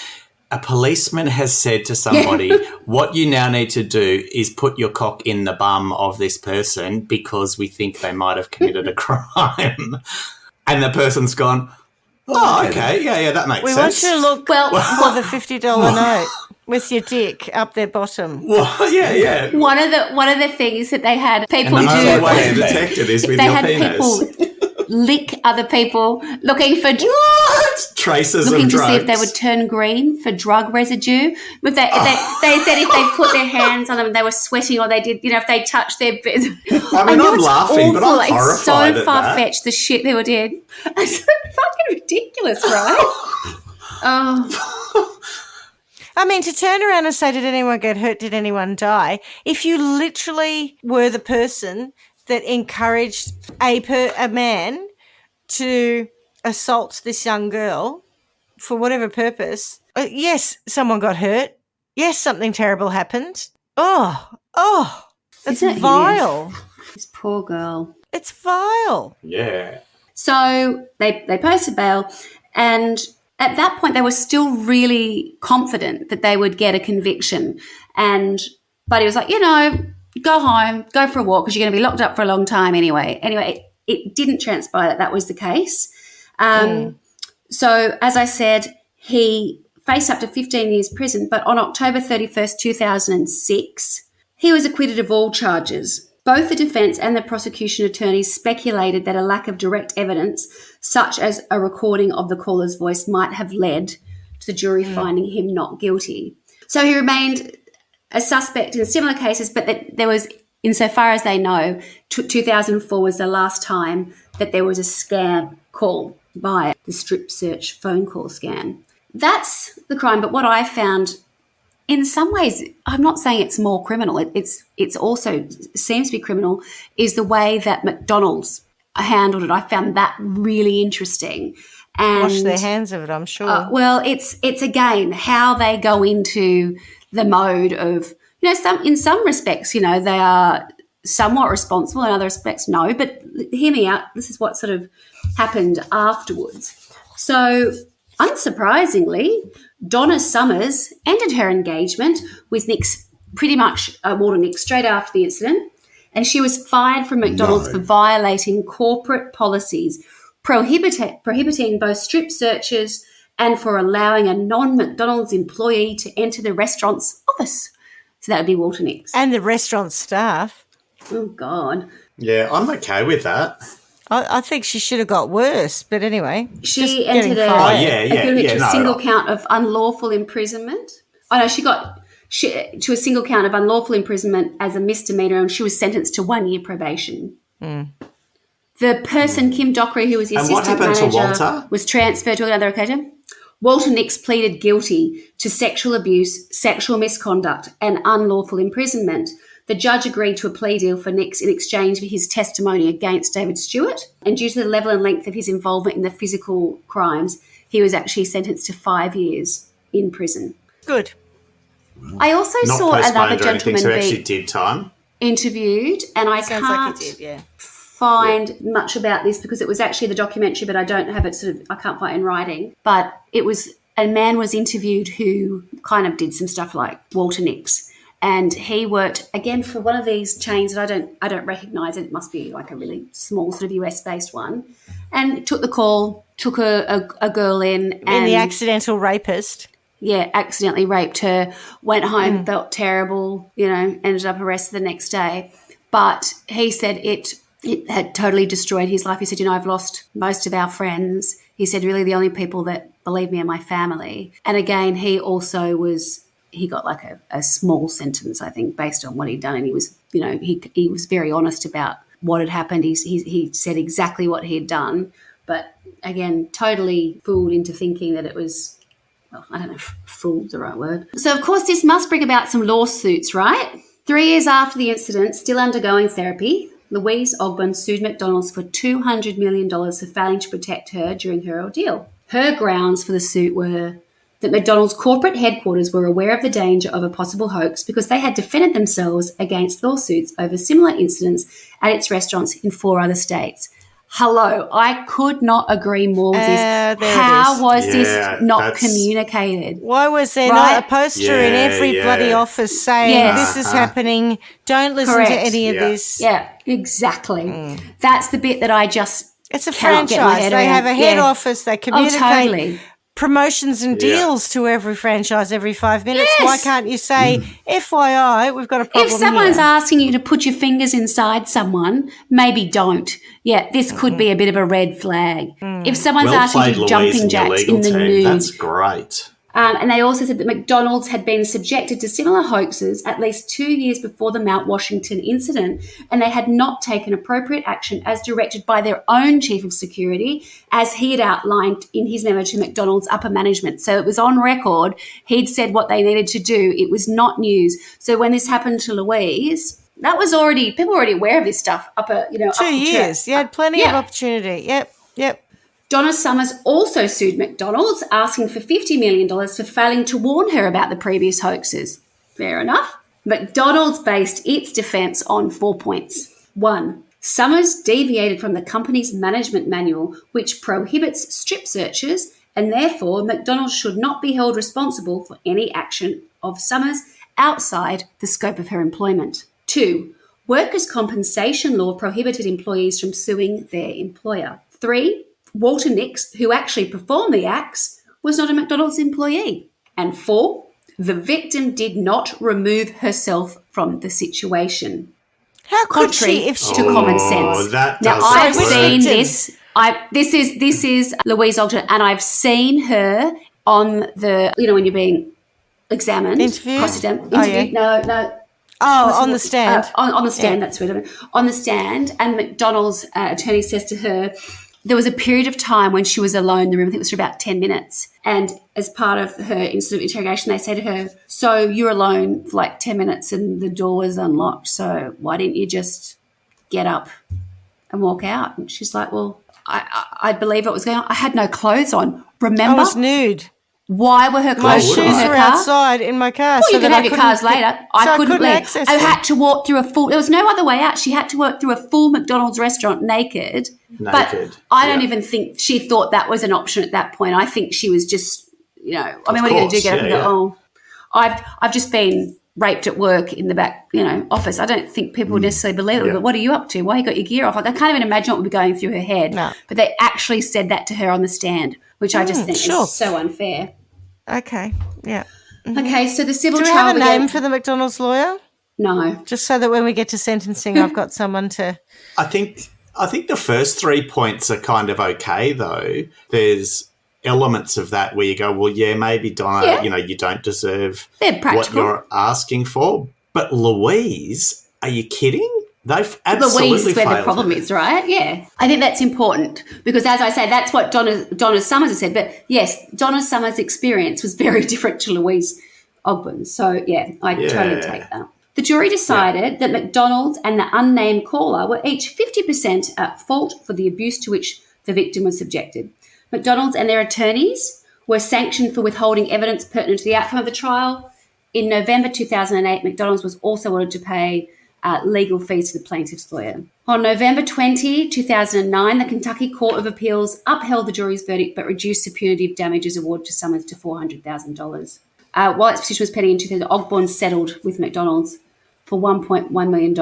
a policeman has said to somebody, what you now need to do is put your cock in the bum of this person because we think they might have committed a crime. And the person's gone, oh, okay, yeah, that makes sense. We want you to look for the $50 note with your dick up their bottom. Well, yeah. One of the things that they had people and the do. only way to detect it is with your penis. People lick other people looking for traces looking of drugs. To see if they would turn green for drug residue. But they said if they put their hands on them and they were sweating, or they did, if they touched their bits. I mean, I'm laughing, but I'm horrified It's so far-fetched, the shit they were did. It's fucking ridiculous, right? Oh. I mean, to turn around and say, did anyone get hurt? Did anyone die? If you literally were the person that encouraged a man to assault this young girl for whatever purpose, yes, someone got hurt. Yes, something terrible happened. Oh, it's vile. This poor girl. It's vile. Yeah. So they posted bail, and at that point they were still really confident that they would get a conviction. But he was like, go home, go for a walk because you're going to be locked up for a long time anyway. Anyway, it didn't transpire that was the case. So, as I said, he faced up to 15 years prison, but on October 31st, 2006, he was acquitted of all charges. Both the defence and the prosecution attorneys speculated that a lack of direct evidence, such as a recording of the caller's voice, might have led to the jury finding him not guilty. So he remained a suspect in similar cases, but that there was, insofar as they know, 2004 was the last time that there was a scam call by the strip search phone call scam. That's the crime, but what I found, in some ways, I'm not saying it's more criminal, it's also seems to be criminal, is the way that McDonald's handled it. I found that really interesting. And wash their hands of it, I'm sure. Well, it's again how they go into the mode of, in some respects, they are somewhat responsible, in other respects, no. But hear me out. This is what sort of happened afterwards. So, unsurprisingly, Donna Summers ended her engagement with Nick's, pretty much Walter Nick, straight after the incident, and she was fired from McDonald's for violating corporate policies, prohibiting both strip searches and for allowing a non-McDonald's employee to enter the restaurant's office. So that would be Walter Nick's. And the restaurant staff. Oh, God. Yeah, I'm okay with that. I think she should have got worse, but anyway. She entered a single count of unlawful imprisonment. Oh, no, she got to a single count of unlawful imprisonment as a misdemeanor, and she was sentenced to 1 year probation. The person, Kim Dockery, who was the assistant manager, was transferred to another occasion. Walter Nix pleaded guilty to sexual abuse, sexual misconduct, and unlawful imprisonment. The judge agreed to a plea deal for Nix in exchange for his testimony against David Stewart, and due to the level and length of his involvement in the physical crimes, he was actually sentenced to 5 years in prison. Good. I also saw another gentleman who actually did time. Interviewed, and I Sounds can't like he did, yeah. find much about this because it was actually the documentary, but I don't have it I can't find it in writing. But it was, a man was interviewed who kind of did some stuff like Walter Nix. And he worked, again, for one of these chains that I don't recognise. It must be like a really small sort of US-based one. And took the call, took a girl in. And the accidental rapist. Yeah, accidentally raped her, went home, felt terrible, ended up arrested the next day. But he said it had totally destroyed his life. He said, I've lost most of our friends. He said, really the only people that believe me are my family. And again, he also he got like a small sentence, I think, based on what he'd done. And he was, he was very honest about what had happened. He said exactly what he had done. But again, totally fooled into thinking that it was, well, I don't know if fool's the right word. So, of course, this must bring about some lawsuits, right? 3 years after the incident, still undergoing therapy, Louise Ogborn sued McDonald's for $200 million for failing to protect her during her ordeal. Her grounds for the suit were that McDonald's corporate headquarters were aware of the danger of a possible hoax because they had defended themselves against lawsuits over similar incidents at its restaurants in 4 other states. Hello, I could not agree more with this. How was this not communicated? Why was there not a poster in every bloody office saying this is happening, don't listen to any of this? Yeah, exactly. That's the bit that I just It's a franchise. They have a head office, they communicate. Oh, totally. Promotions and deals to every franchise every 5 minutes. Yes. Why can't you say, FYI, we've got a problem If someone's here. asking you to put your fingers inside someone, maybe don't. Yeah, this could be a bit of a red flag. If someone's asking you to do jumping jacks in the nude. That's great. And they also said that McDonald's had been subjected to similar hoaxes at least 2 years before the Mount Washington incident, and they had not taken appropriate action as directed by their own chief of security, as he had outlined in his memo to McDonald's upper management. So it was on record. He'd said what they needed to do. It was not news. So when this happened to Louise, that was people were already aware of this stuff up 2 years. You had plenty of opportunity. Yep. Donna Summers also sued McDonald's, asking for $50 million for failing to warn her about the previous hoaxes. Fair enough. McDonald's based its defence on 4 points. 1. Summers deviated from the company's management manual, which prohibits strip searches, and therefore McDonald's should not be held responsible for any action of Summers outside the scope of her employment. 2. Workers' compensation law prohibited employees from suing their employer. 3. Walter Nix, who actually performed the acts, was not a McDonald's employee. And 4, the victim did not remove herself from the situation. How could Contrary she if she... to common sense. That Now, doesn't I've work. seen this. This is Louise Ogborn, and I've seen her on the, when you're being examined. Interviewed? Cross-examined. Oh, yeah. No. Oh, on the stand. On the stand, that's what I mean. On the stand, and McDonald's attorney says to her, there was a period of time when she was alone in the room, I think it was for about 10 minutes. And as part of her interrogation, they say to her, so you're alone for like 10 minutes and the door was unlocked, so why didn't you just get up and walk out? And she's like, well, I believe what was going on. I had no clothes on. Remember? I was nude. Why were her My clothes shoes in her were car? outside in my car. Well, you can that have your cars later. I couldn't leave. access I them. had to walk through there was no other way out. She had to walk through a full McDonald's restaurant naked. But I don't even think she thought that was an option at that point. I think she was just, what are you going to do? Get up and go, I've just been raped at work in the back, office. I don't think people would necessarily believe it. But what are you up to? Why you got your gear off? Like, I can't even imagine what would be going through her head. No. But they actually said that to her on the stand, which I just think is so unfair. Okay, yeah. Okay, so the civil Do we trial have a name for the McDonald's lawyer? No. Just so that when we get to sentencing, I've got someone to... I think the first 3 points are kind of okay, though. There's elements of that where you go, well, yeah, maybe, Donna, you don't deserve what you're asking for. But Louise, are you kidding? They've absolutely Louise is where failed the problem is, right? Yeah. I think that's important because, as I say, that's what Donna Summers has said. But, yes, Donna Summers' experience was very different to Louise Ogborn's. So, yeah, I totally take that. The jury decided that McDonald's and the unnamed caller were each 50% at fault for the abuse to which the victim was subjected. McDonald's and their attorneys were sanctioned for withholding evidence pertinent to the outcome of the trial. In November 2008, McDonald's was also ordered to pay legal fees to the plaintiff's lawyer. On November 20, 2009, the Kentucky Court of Appeals upheld the jury's verdict but reduced the punitive damages award to Summers to $400,000. While its petition was pending in 2000, Ogborn settled with McDonald's for $1.1 million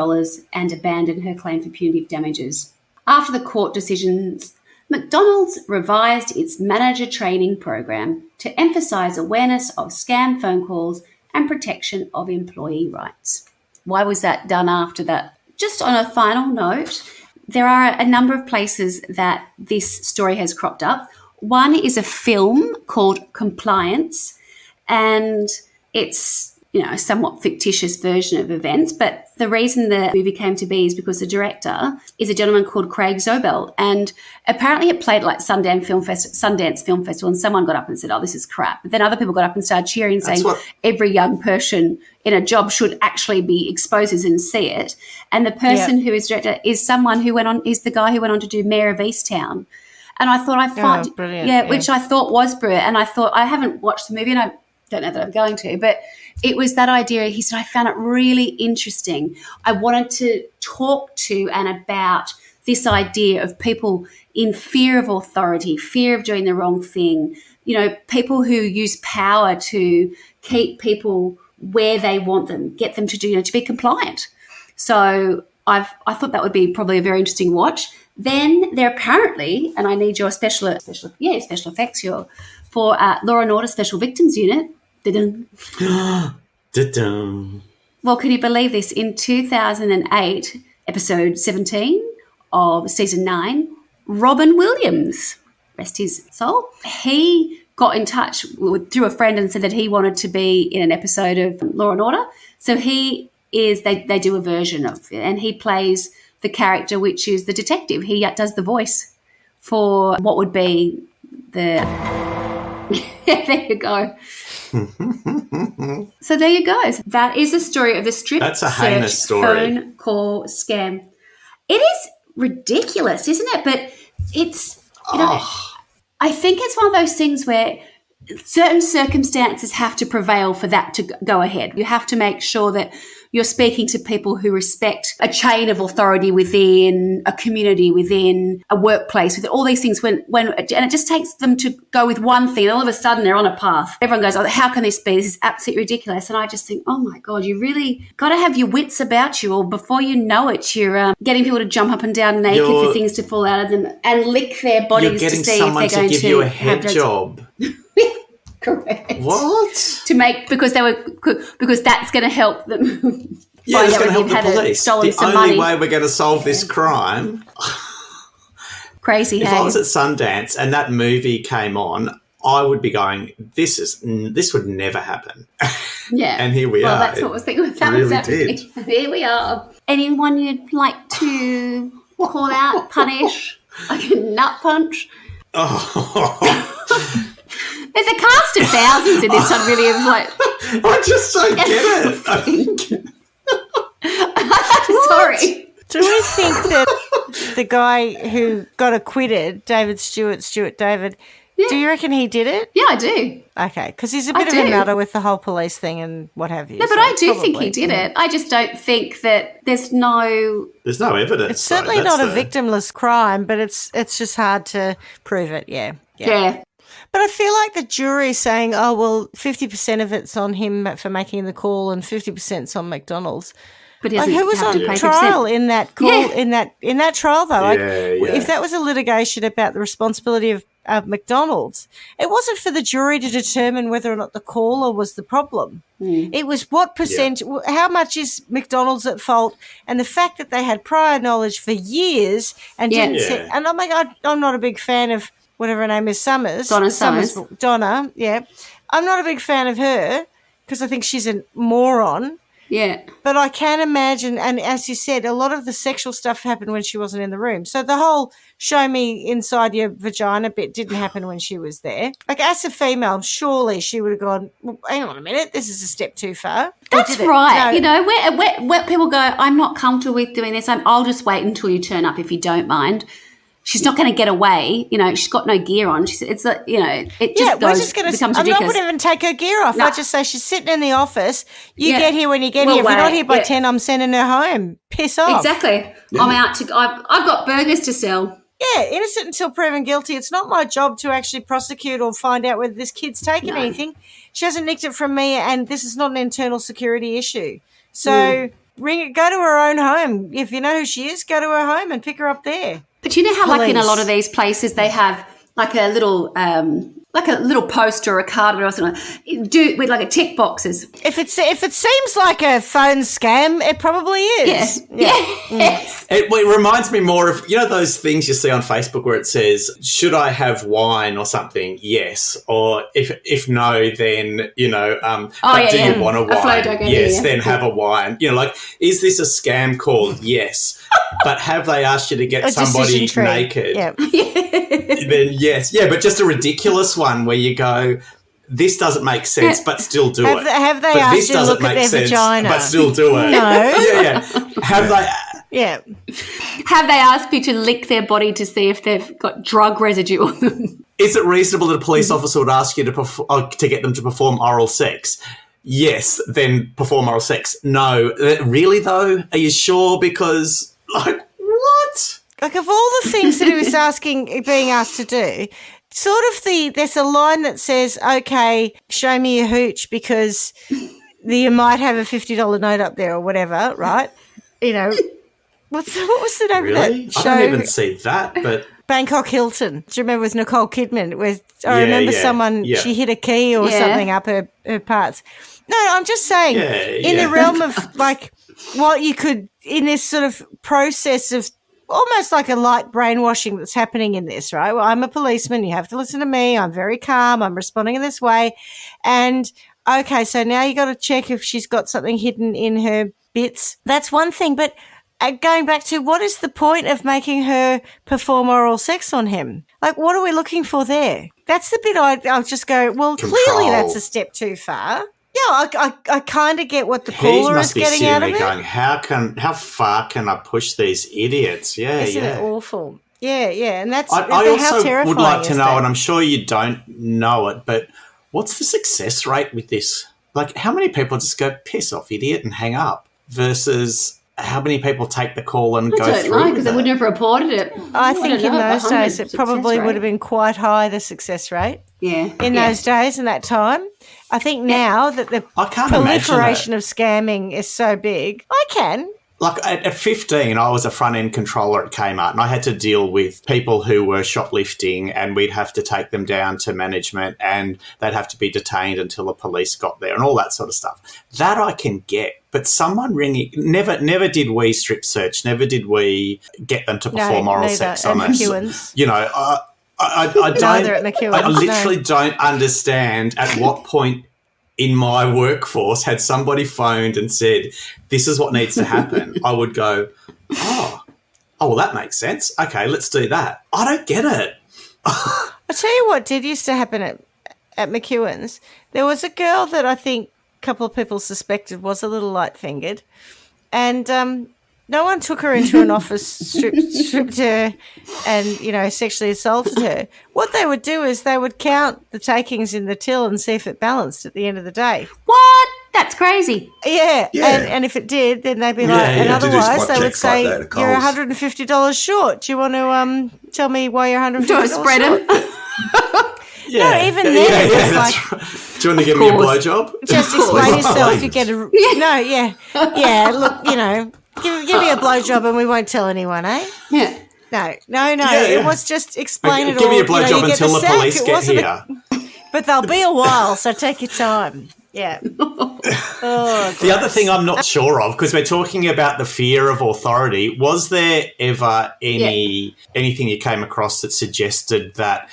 and abandoned her claim for punitive damages. After the court decisions, McDonald's revised its manager training program to emphasise awareness of scam phone calls and protection of employee rights. Why was that done after that? Just on a final note, there are a number of places that this story has cropped up. One is a film called Compliance, and it's a somewhat fictitious version of events, but the reason the movie came to be is because the director is a gentleman called Craig Zobel, and apparently it played like Sundance Film Festival, and someone got up and said, oh, this is crap. But then other people got up and started cheering, saying every young person in a job should actually be exposed and see it. And the person who is director is someone who is the guy who went on to do Mayor of Easttown. And I thought brilliant. Which I thought was brilliant. And I thought, I haven't watched the movie and I don't know that I'm going to, but it was that idea. He said, I found it really interesting. I wanted to talk to and about this idea of people in fear of authority, fear of doing the wrong thing, people who use power to keep people where they want them, get them to do, to be compliant. So I thought that would be probably a very interesting watch. Then there apparently, and I need your special effects for Law and Order Special Victims Unit. Well, can you believe this? In 2008, episode 17 of season 9, Robin Williams, rest his soul, he got in touch through a friend and said that he wanted to be in an episode of Law and Order. So they do a version of it, and he plays the character, which is the detective. He does the voice for what would be the... there you go. So there you go. That is the story of the Strip Search phone call scam. It is ridiculous, isn't it? But it's, I think it's one of those things where certain circumstances have to prevail for that to go ahead. You have to make sure that, you're speaking to people who respect a chain of authority within a community, within a workplace, with all these things. And it just takes them to go with one thing, and all of a sudden they're on a path. Everyone goes, "Oh, how can this be? This is absolutely ridiculous." And I just think, oh my God, you really got to have your wits about you, or before you know it, you're getting people to jump up and down naked for things to fall out of them and lick their bodies to see if they're going to give you a head job. Correct. What? Because that's going to help them. Yeah, it's going to help the police. The only money. way we're going to solve this crime. Crazy. If I was at Sundance and that movie came on, I would be going, this would never happen. Yeah. And here we are. Well, that's what I was thinking. That really was happening. did. Here we are. Anyone you'd like to call out, punish, like a nut punch? Oh. There's a cast of thousands in this one, really. Of like, I just don't get it. Sorry. Do we think that the guy who got acquitted, David Stewart David, do you reckon he did it? Yeah, I do. Okay, because he's a bit of a nutter with the whole police thing and what have you. No, but I do think he did it. I just don't think that there's no evidence. It's certainly not a victimless crime, but it's just hard to prove it, yeah. But I feel like the jury saying, oh, well, 50% of it's on him for making the call and 50%'s on McDonald's. But like, who was on trial in that call, in that trial, though? If that was a litigation about the responsibility of McDonald's, it wasn't for the jury to determine whether or not the caller was the problem. It was what percent, how much is McDonald's at fault, and the fact that they had prior knowledge for years and didn't say, and I'm like, I'm not a big fan of whatever her name is, Donna Summers. Donna, yeah. I'm not a big fan of her because I think she's a moron. Yeah. But I can imagine, and as you said, a lot of the sexual stuff happened when she wasn't in the room. So the whole show me inside your vagina bit didn't happen when she was there. Like, as a female, surely she would have gone, well, hang on a minute, this is a step too far. That's right. No. You know, where people go, I'm not comfortable with doing this. I'll just wait until you turn up if you don't mind. She's not going to get away. You know, she's got no gear on. It's like, you know, it just becomes ridiculous. I'm not going to even take her gear off. No. I just say she's sitting in the office. You get here when you get here. If you're not here by 10, I'm sending her home. Piss off. Exactly. Yeah. I'm out I've got burgers to sell. Yeah, innocent until proven guilty. It's not my job to actually prosecute or find out whether this kid's taken anything. She hasn't nicked it from me, and this is not an internal security issue. So go to her own home. If you know who she is, go to her home and pick her up there. But you know how, like, in a lot of these places, they have like a little poster or a card or something with like a tick boxes. If it seems like a phone scam, it probably is. Yes. It reminds me more of, you know, those things you see on Facebook where it says, should I have wine or something? Yes. Or if no, then, you know, do you want a wine? Yes, then have a wine. You know, like, is this a scam call? Yes. But have they asked you to get somebody naked? Yeah. Then yes. Yeah, but just a ridiculous one where you go, this doesn't make sense, but still do it. Have they asked you to look at their vagina? But still do it. No. Yeah. Have they... Yeah. Have they asked you to lick their body to see if they've got drug residue on them? Is it reasonable that a police officer would ask you to get them to perform oral sex? Yes, then perform oral sex. No. Really, though? Are you sure? Because, like, what? Like, of all the things that he was being asked to do, there's a line that says, okay, show me your hooch because you might have a $50 note up there or whatever, right? You know, what was the name of that show? I don't even see that, but... Bangkok Hilton. Do you remember with Nicole Kidman? I remember someone, she hit a key or something up her parts. No, I'm just saying, in the realm of, like, what you could, in this sort of process of almost like a light brainwashing that's happening in this, right? Well, I'm a policeman. You have to listen to me. I'm very calm. I'm responding in this way. And, okay, so now you got to check if she's got something hidden in her bits. That's one thing. But going back to what is the point of making her perform oral sex on him? Like, what are we looking for there? That's the bit I'll just go, well, clearly that's a step too far. Yeah, I kind of get what the caller is getting out of it. Going, how far can I push these idiots? Isn't it awful? Yeah, and that's I how terrifying also would like to know, that? and I'm sure you don't know it, but what's the success rate with this? Like, how many people just go, piss off, idiot, and hang up? versus how many people take the call and go through I don't know, because with they it? wouldn't have reported it. I think in those days it 100% probably success would have rate. been quite high, the success rate. Yeah. In those days and that time. I think now that the I can't imagine proliferation it. of scamming is so big, I can. Like at 15, I was a front-end controller at Kmart, and I had to deal with people who were shoplifting, and we'd have to take them down to management, and they'd have to be detained until the police got there and all that sort of stuff. That I can get. But someone ringing, never did we strip search, never did we get them to perform oral sex on us. McEwen's. You know, I don't. Neither at McEwen's, I literally don't understand at what point in my workforce had somebody phoned and said, this is what needs to happen. I would go, oh, well, that makes sense. Okay, let's do that. I don't get it. I'll tell you what did used to happen at McEwen's. There was a girl that I think a couple of people suspected was a little light-fingered, and no one took her into an office, stripped her and, sexually assaulted her. What they would do is they would count the takings in the till and see if it balanced at the end of the day. What? That's crazy. Yeah. And if it did, then they'd be like, and otherwise they would say, you're $150 short. Do you want to tell me why you're $150 Do you want to spread short? them? No, even then it was like... Right. Do you want to give me a blowjob? Just explain yourself. You get a... No, yeah, look, give me a blowjob and we won't tell anyone, eh? Yeah. No. Yeah. It was just explain it all. Give me a blowjob you until the police get here. But they'll be a while, so take your time. Yeah. The other thing I'm not sure of, because we're talking about the fear of authority, was there ever anything you came across that suggested that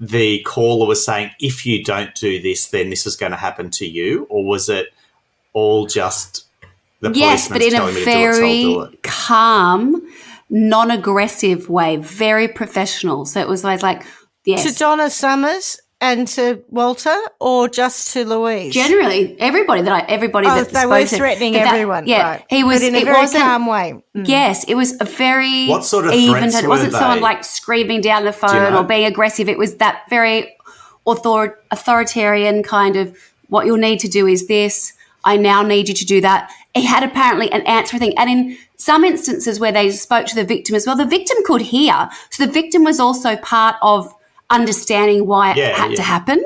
the caller was saying, if you don't do this, then this is going to happen to you? Or was it all just the Yes, but in a very calm, non-aggressive way, very professional. So it was like yes. To Donna Summers and to Walter, or just to Louise? Generally, everybody that they were threatening everyone. Yeah, right. he was but in a very calm way. Yes, it was a very what sort of even. Threats It wasn't were someone they? like screaming down the phone or being aggressive. It was that very authoritarian kind of, what you'll need to do is this. I now need you to do that. He had apparently an answer thing. And in some instances where they spoke to the victim as well, the victim could hear. So the victim was also part of understanding why it had to happen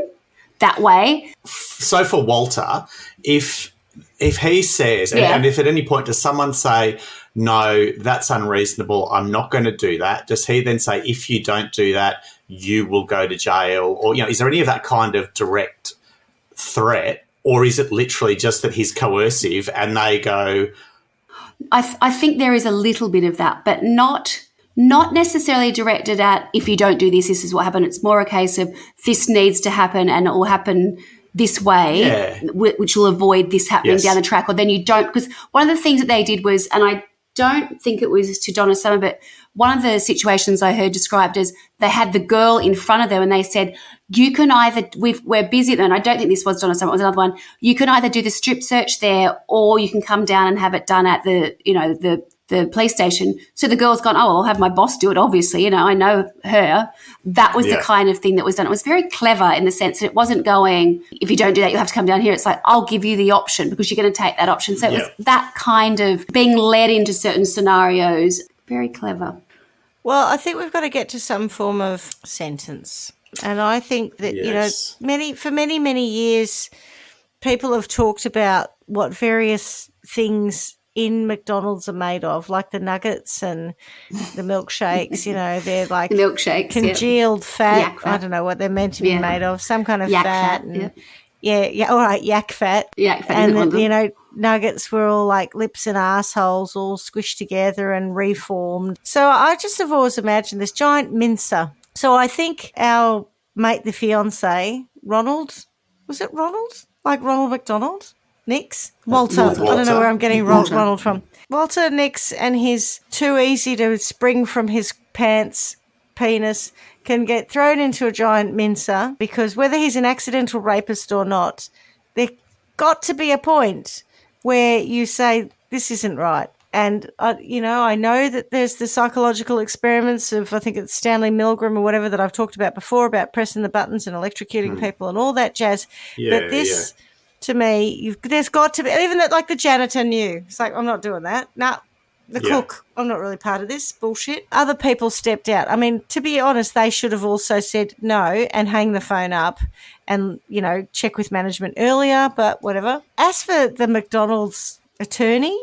that way. So for Walter, if he says, and if at any point does someone say, no, that's unreasonable, I'm not going to do that, does he then say, if you don't do that, you will go to jail? Or, is there any of that kind of direct threat? Or is it literally just that he's coercive and they go... I think there is a little bit of that, but not necessarily directed at, if you don't do this, this is what happened. It's more a case of, this needs to happen and it will happen this way, which will avoid this happening down the track. Or then you don't... Because one of the things that they did was, and I don't think it was to Donna Summer, but one of the situations I heard described as, they had the girl in front of them and they said, you can either, we're busy, and I don't think this was Donna Summer, it was another one, you can either do the strip search there or you can come down and have it done at the police station. So the girl's gone, I'll have my boss do it, obviously, I know her. That was the kind of thing that was done. It was very clever in the sense that it wasn't going, if you don't do that, you'll have to come down here. It's like, I'll give you the option because you're going to take that option. So it was that kind of being led into certain scenarios. Very clever. Well, I think we've got to get to some form of sentence. And I think that, for many years, people have talked about what various things in McDonald's are made of, like the nuggets and the milkshakes, they're like the milkshakes, congealed fat. Yak fat. I don't know what they're meant to be made of, some kind of yak fat. And, all right, yak fat. Yak fat. And, nuggets were all like lips and assholes all squished together and reformed. So I just have always imagined this giant mincer. So I think our mate, the fiancé, Ronald, was it Ronald? Like Ronald McDonald? Nix? Walter. I don't know where I'm getting Ronald from. Walter Nix and his too easy to spring from his pants penis can get thrown into a giant mincer, because whether he's an accidental rapist or not, there got to be a point where you say, this isn't right. And, I know that there's the psychological experiments of, I think it's Stanley Milgram or whatever that I've talked about before, about pressing the buttons and electrocuting people and all that jazz. But to me, there's got to be, even that, like the janitor knew. It's like, I'm not doing that. Nah. The cook, I'm not really part of this bullshit. Other people stepped out. I mean, to be honest, they should have also said no and hang the phone up and, check with management earlier, but whatever. As for the McDonald's attorney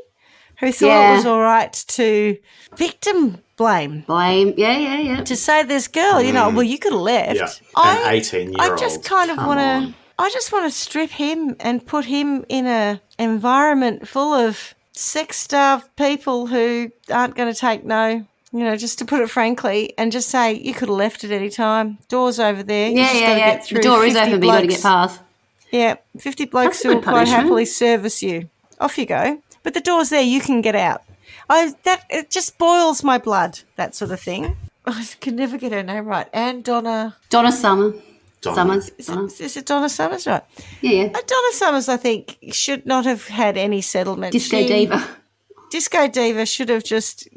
who thought it was all right to victim blame. Yeah. To say this girl, well, you could have left. Yeah, an 18-year-old. I just kind of want to, I just want to strip him and put him in a environment full of sex-starved people who aren't going to take no, just to put it frankly, and just say, you could have left at any time. Door's over there. Yeah. The door is open, but you got to get past. Yeah, 50 blokes who will quite happily service you. Off you go. But the door's there, you can get out. It just boils my blood, that sort of thing. I can never get her name right. Anne Donna Summers. Is it Donna Summers? Right. Yeah. Donna Summers, I think, should not have had any settlement. Disco Diva should have just,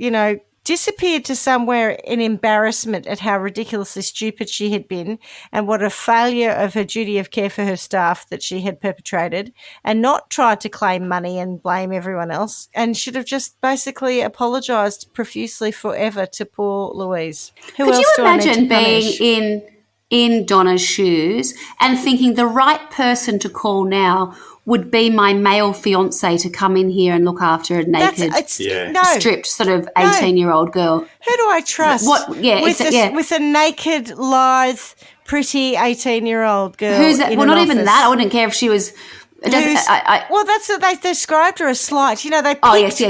disappeared to somewhere in embarrassment at how ridiculously stupid she had been and what a failure of her duty of care for her staff that she had perpetrated, and not tried to claim money and blame everyone else, and should have just basically apologised profusely forever to poor Louise. Could you imagine being in Donna's shoes and thinking the right person to call now would be my male fiance to come in here and look after a naked, stripped sort of 18-year-old girl? Who do I trust? With a naked, lithe, pretty 18-year-old girl. Who's that? Well, not even that. I wouldn't care if she was. Well, that's what they described her as slight. They picked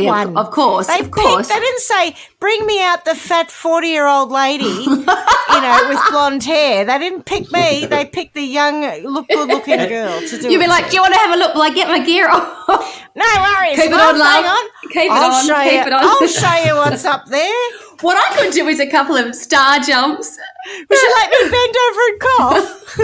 one. Of course. They didn't say, bring me out the fat 40-year-old lady, with blonde hair. They didn't pick me. They picked the young, good-looking girl to do it. You'd be like, do you want to have a look while I get my gear off? No worries. Keep it on, love. Hang on. Keep it on. I'll show you what's up there. What I could do is a couple of star jumps. Would you let me bend over and cough?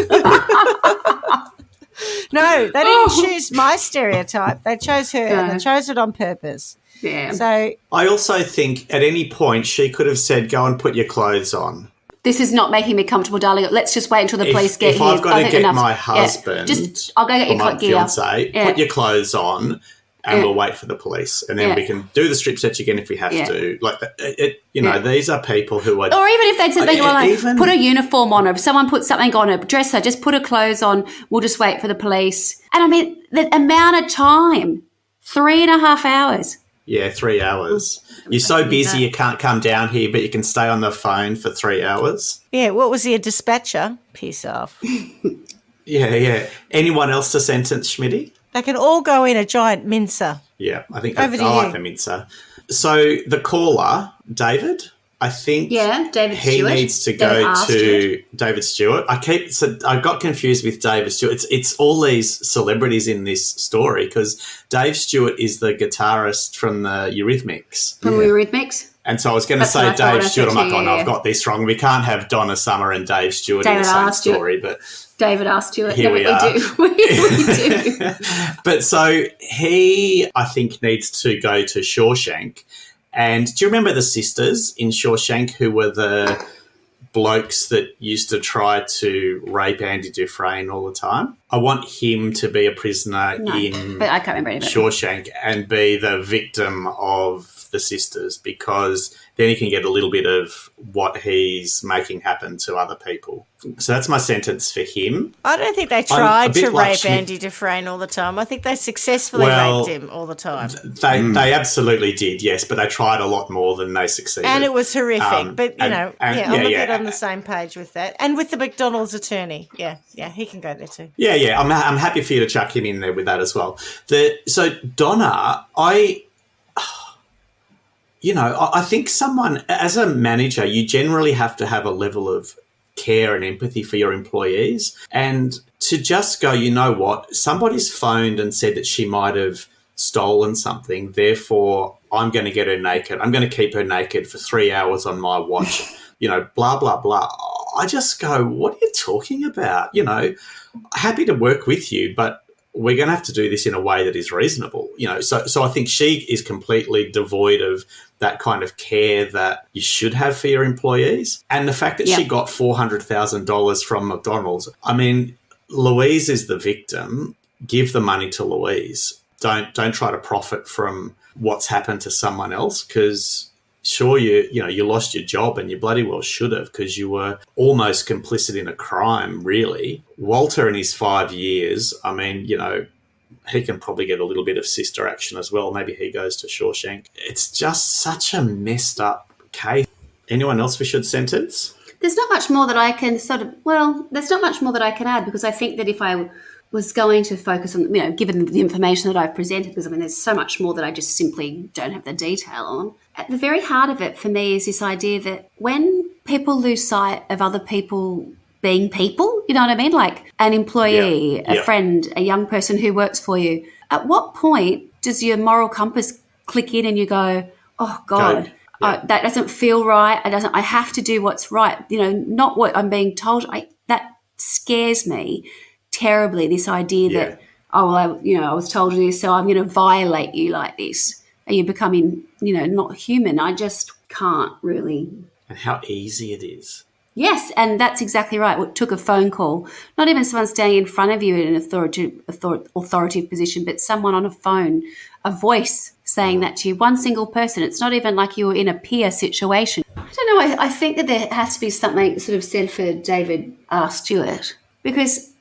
No, they didn't choose my stereotype. They chose her, and they chose it on purpose. Yeah. So I also think at any point she could have said, go and put your clothes on. This is not making me comfortable, darling. Let's just wait until the police get here. If I've got to get my husband I'll go get your gear. Fiance, put your clothes on, and we'll wait for the police. And then we can do the strip search again if we have to. Like, these are people who are... Or even if they said, put a uniform on her. If someone puts something on her, dress her, just put her clothes on. We'll just wait for the police. And, I mean, the amount of time, 3.5 hours. Yeah, 3 hours. You're so busy you can't come down here, but you can stay on the phone for 3 hours. Yeah, what was he, a dispatcher? Piss off. Yeah. Anyone else to sentence, Schmitty? They can all go in a giant mincer. Yeah, I think I like the mincer. So the caller, David, I think David he Stewart. needs to go to David Stewart. I got confused with David Stewart. It's all these celebrities in this story because Dave Stewart is the guitarist from the Eurythmics. And so I was going to say Dave Stewart. I'm like, no, I've got this wrong. We can't have Donna Summer and Dave Stewart in the same story. But David R. Stewart. Here we are. We do. But so he, I think, needs to go to Shawshank. And do you remember the sisters in Shawshank who were the blokes that used to try to rape Andy Dufresne all the time? I want him to be a prisoner but I can't remember any of it. Shawshank and be the victim of the sisters, because then he can get a little bit of what he's making happen to other people. So that's my sentence for him. I don't think they tried to rape Andy Dufresne all the time. I think they successfully raped him all the time. They absolutely did, yes, but they tried a lot more than they succeeded. And it was horrific. But, I'm a bit on the same page with that. And with the McDonald's attorney. Yeah, he can go there too. Yeah, I'm happy for you to chuck him in there with that as well. So Donna, I think someone, as a manager, you generally have to have a level of care and empathy for your employees. And to just go, you know what, somebody's phoned and said that she might have stolen something, therefore I'm going to get her naked. I'm going to keep her naked for 3 hours on my watch, blah, blah, blah. I just go, what are you talking about? Happy to work with you, but we're going to have to do this in a way that is reasonable, So I think she is completely devoid of that kind of care that you should have for your employees. And the fact that she got $400,000 from McDonald's, I mean, Louise is the victim. give the money to Louise. Don't try to profit from what's happened to someone else, because sure, you lost your job, and you bloody well should have, because you were almost complicit in a crime, really. Walter in his 5 years, I mean, he can probably get a little bit of sister action as well. Maybe he goes to Shawshank. It's just such a messed up case. Anyone else we should sentence? There's not much more that I can there's not much more that I can add, because I think that if I was going to focus on, given the information that I've presented, because, there's so much more that I just simply don't have the detail on. At the very heart of it for me is this idea that when people lose sight of other people being people, you know what I mean? Like an employee, a friend, a young person who works for you, at what point does your moral compass click in and you go, oh, God, that doesn't feel right. I have to do what's right. Not what I'm being told. That scares me terribly, this idea that, I was told this, so I'm going to violate you like this. And you're becoming, not human. I just can't really. And how easy it is. Yes, and that's exactly right. It took a phone call, not even someone standing in front of you in an authoritative position, but someone on a phone, a voice saying that to you, one single person. It's not even like you were in a peer situation. I don't know. I think that there has to be something sort of said for David R. Stewart, because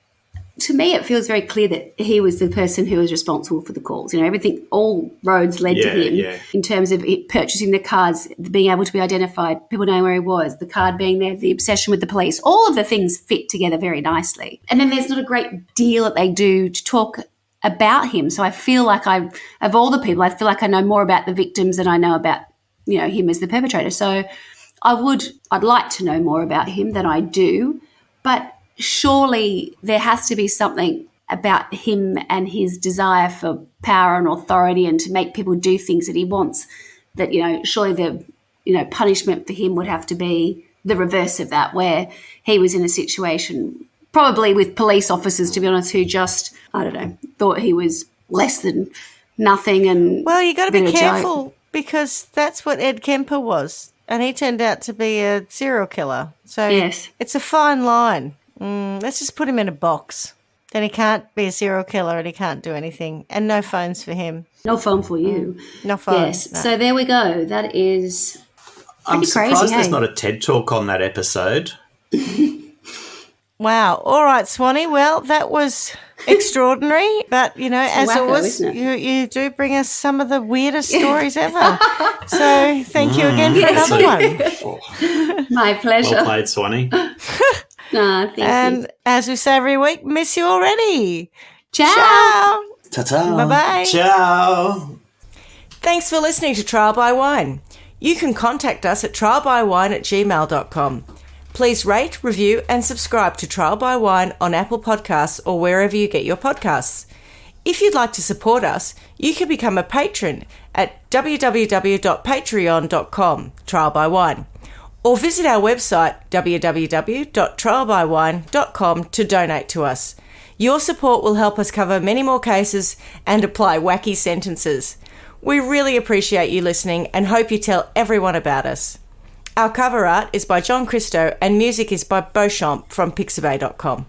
to me it feels very clear that he was the person who was responsible for the calls. Everything, all roads led to him in terms of purchasing the cards, being able to be identified, people knowing where he was, the card being there, the obsession with the police. All of the things fit together very nicely. And then there's not a great deal that they do to talk about him. So I feel like of all the people, I feel like I know more about the victims than I know about, him as the perpetrator. So I'd like to know more about him than I do, but surely there has to be something about him and his desire for power and authority and to make people do things that he wants, that, surely the, punishment for him would have to be the reverse of that, where he was in a situation probably with police officers, to be honest, who just, I don't know, thought he was less than nothing. And well, you got to be careful, because that's what Ed Kemper was, and he turned out to be a serial killer. So It's a fine line. Let's just put him in a box. Then he can't be a serial killer and he can't do anything. And no phones for him. No phone for you. No phone. Yes. No. So there we go. That is I'm surprised there's not a TED Talk on that episode. Wow. All right, Swanny. Well, that was extraordinary. But, as always, you do bring us some of the weirdest stories ever. So thank you again for another one. My pleasure. Well played, Swanny. Thank you. As we say every week, miss you already. Ciao. Ta-ta. Bye-bye. Ciao. Thanks for listening to Trial by Wine. You can contact us at trialbywine@gmail.com. Please rate, review and subscribe to Trial by Wine on Apple Podcasts or wherever you get your podcasts. If you'd like to support us, you can become a patron at www.patreon.com, Trial by Wine. Or visit our website, www.trialbywine.com, to donate to us. Your support will help us cover many more cases and apply wacky sentences. We really appreciate you listening and hope you tell everyone about us. Our cover art is by John Christo and music is by Beauchamp from pixabay.com.